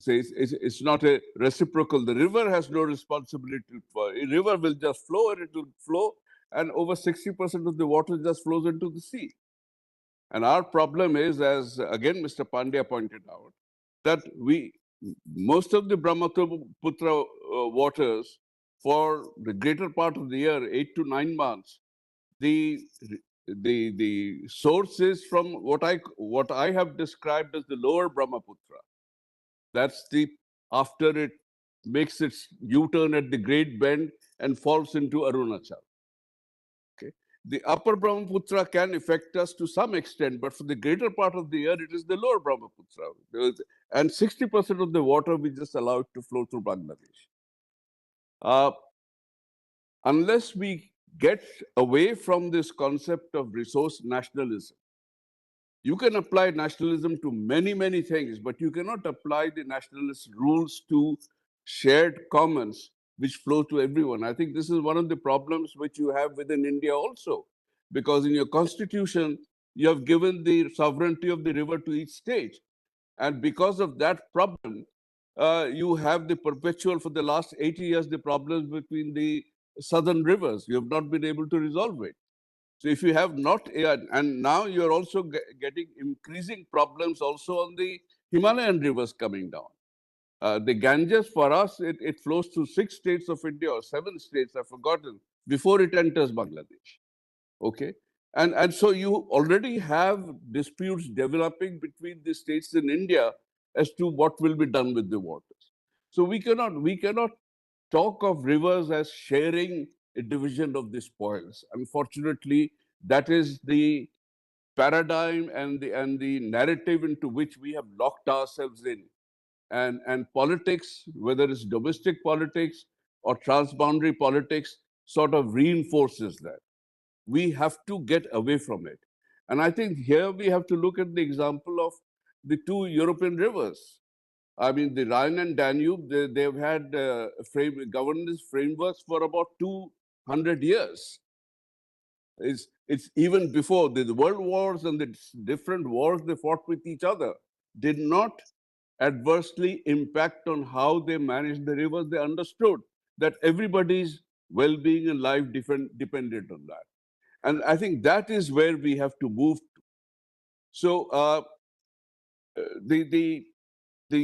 So it's not a reciprocal. The river has no responsibility for it. A river will just flow and it will flow, and over 60% of the water just flows into the sea. And our problem is, as again Mr. Pandya pointed out, that most of the Brahmaputra waters, for the greater part of the year, 8 to 9 months, the source is from what I have described as the lower Brahmaputra. That's after it makes its U-turn at the Great Bend and falls into Arunachal. Okay. The upper Brahmaputra can affect us to some extent, but for the greater part of the year, it is the lower Brahmaputra. And 60% of the water we just allow it to flow through Bangladesh. Unless we get away from this concept of resource nationalism, you can apply nationalism to many, many things, but you cannot apply the nationalist rules to shared commons which flow to everyone. I think this is one of the problems which you have within India also, because in your constitution, you have given the sovereignty of the river to each state. And because of that problem, you have the perpetual, for the last 80 years, the problems between the southern rivers. You have not been able to resolve it. So if you have not, and now you're also getting increasing problems also on the Himalayan rivers coming down. The Ganges for us, it flows through 6 states of India or 7 states, I've forgotten, before it enters Bangladesh. Okay. And so you already have disputes developing between the states in India as to what will be done with the waters. So we cannot talk of rivers as sharing a division of the spoils. Unfortunately, that is the paradigm and the narrative into which we have locked ourselves in. And politics, whether it's domestic politics or transboundary politics, sort of reinforces that. We have to get away from it. And I think here we have to look at the example of the 2 European rivers. I mean, the Rhine and Danube, they've had governance frameworks for about 200 years. It's even before the world wars and the different wars they fought with each other did not adversely impact on how they managed the rivers. They understood that everybody's well-being and life depended on that. And I think that is where we have to move to. So the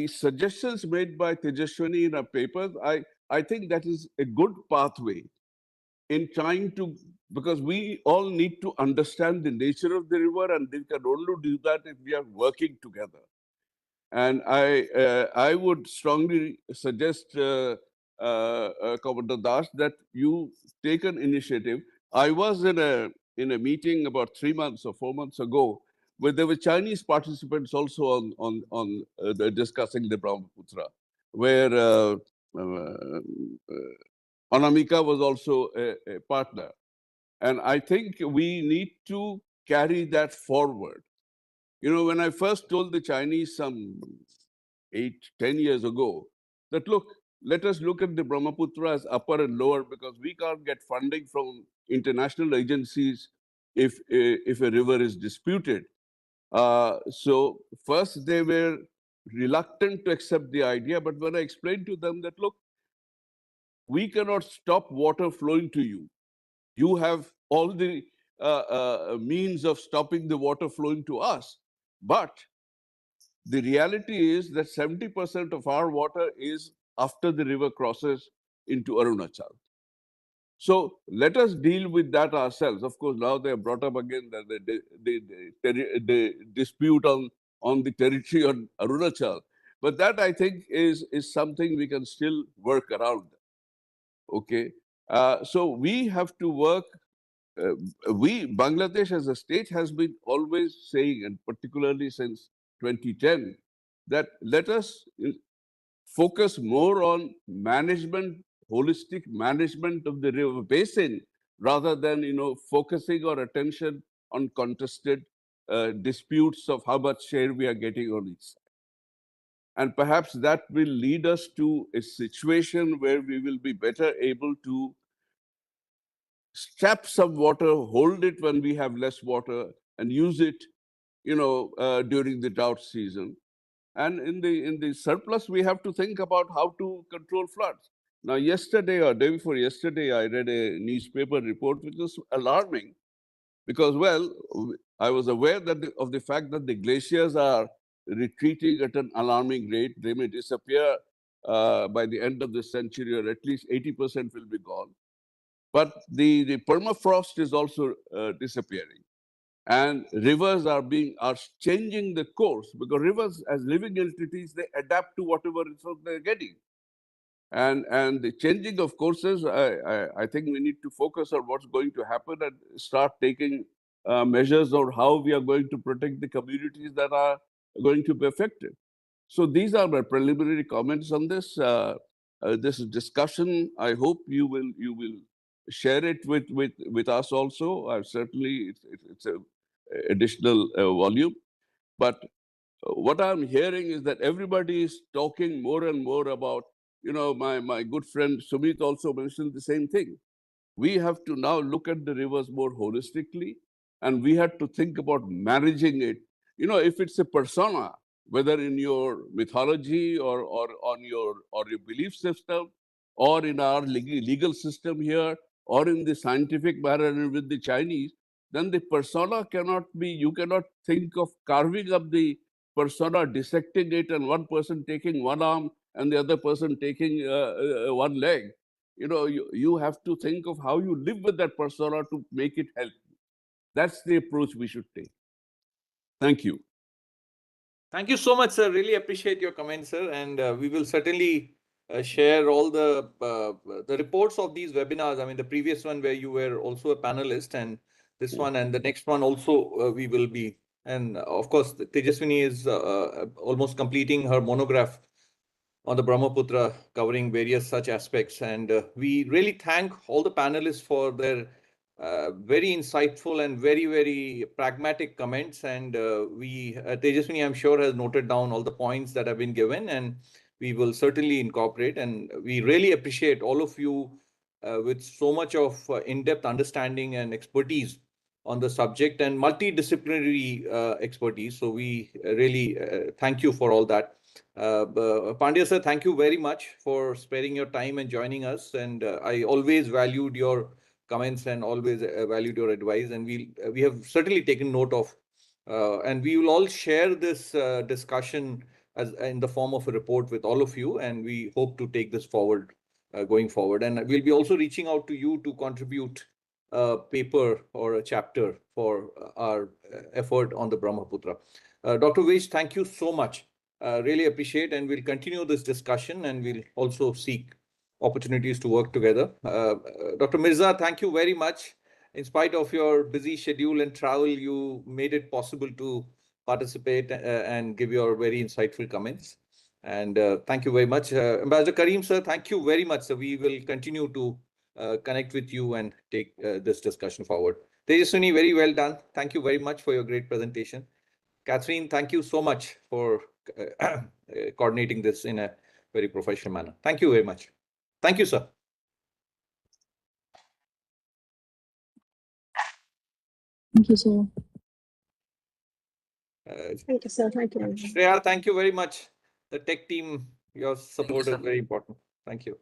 suggestions made by Tejaswini in her papers, I think that is a good pathway in trying to, because we all need to understand the nature of the river, and we can only do that if we are working together. And I would strongly suggest, Commander Das, that you take an initiative. I was in a meeting about 3 months or 4 months ago, where there were Chinese participants also on discussing the Brahmaputra, where Anamika was also a partner. And I think we need to carry that forward. You know, when I first told the Chinese some 8-10 years ago that, look, let us look at the Brahmaputra as upper and lower, because we can't get funding from international agencies if a river is disputed. So first they were reluctant to accept the idea, but when I explained to them that, look, we cannot stop water flowing to you. You have all the means of stopping the water flowing to us. But the reality is that 70% of our water is after the river crosses into Arunachal. So let us deal with that ourselves. Of course, now they have brought up again that the dispute on the territory on Arunachal. But that, I think, is something we can still work around. Okay. So we have to work. Bangladesh as a state has been always saying, and particularly since 2010, that let us focus more on management, holistic management of the river basin, rather than focusing our attention on contested disputes of how much share we are getting on each side. And perhaps that will lead us to a situation where we will be better able to strap some water, hold it when we have less water, and use it, during the drought season. And in the surplus, we have to think about how to control floods. Now, yesterday or day before yesterday, I read a newspaper report which was alarming because, well, I was aware that of the fact that the glaciers are retreating at an alarming rate. They may disappear by the end of this century, or at least 80% will be gone. But the permafrost is also disappearing. And rivers are changing the course, because rivers, as living entities, they adapt to whatever resource they're getting. And the changing of courses, I think we need to focus on what's going to happen and start taking measures on how we are going to protect the communities that are going to be affected. So these are my preliminary comments on this. This discussion, I hope you will share it with us also. Certainly, it's a additional volume. But what I'm hearing is that everybody is talking more and more about, my good friend Sumit also mentioned the same thing. We have to now look at the rivers more holistically, and we have to think about managing it. If it's a persona, whether in your mythology or on your belief system, or in our legal system here, or in the scientific manner with the Chinese, then the persona you cannot think of carving up the persona, dissecting it, and one person taking one arm and the other person taking one leg. You have to think of how you live with that persona to make it help. That's the approach we should take. Thank you. Thank you so much, sir. Really appreciate your comments, sir. And we will certainly share all the reports of these webinars. I mean, the previous one where you were also a panelist, and this one and the next one also we will be. And of course, Tejaswini is almost completing her monograph on the Brahmaputra, covering various such aspects. And we really thank all the panelists for their very insightful and very, very pragmatic comments. And Tejaswini, I'm sure, has noted down all the points that have been given, and we will certainly incorporate. And we really appreciate all of you with so much of in-depth understanding and expertise on the subject, and multidisciplinary expertise. So we really thank you for all that. Pandya sir, thank you very much for sparing your time and joining us. And I always valued your comments and always valued your advice. And we have certainly taken note of, and we will all share this discussion as in the form of a report with all of you. And we hope to take this forward going forward. And we'll be also reaching out to you to contribute a paper or a chapter for our effort on the Brahmaputra. Dr. Vij, thank you so much. Really appreciate, and we'll continue this discussion, and we'll also seek opportunities to work together. Dr. Mirza, thank you very much. In spite of your busy schedule and travel, you made it possible to participate and give your very insightful comments. And thank you very much. Ambassador Karim, sir, thank you very much. So we will continue to connect with you and take this discussion forward. Tejaswini, very well done. Thank you very much for your great presentation. Catherine, thank you so much for coordinating this in a very professional manner. Thank you very much. Thank you, sir. Thank you, sir. Thank you, sir. Thank you. Shreya, thank you very much. The tech team, your support is very important. Thank you.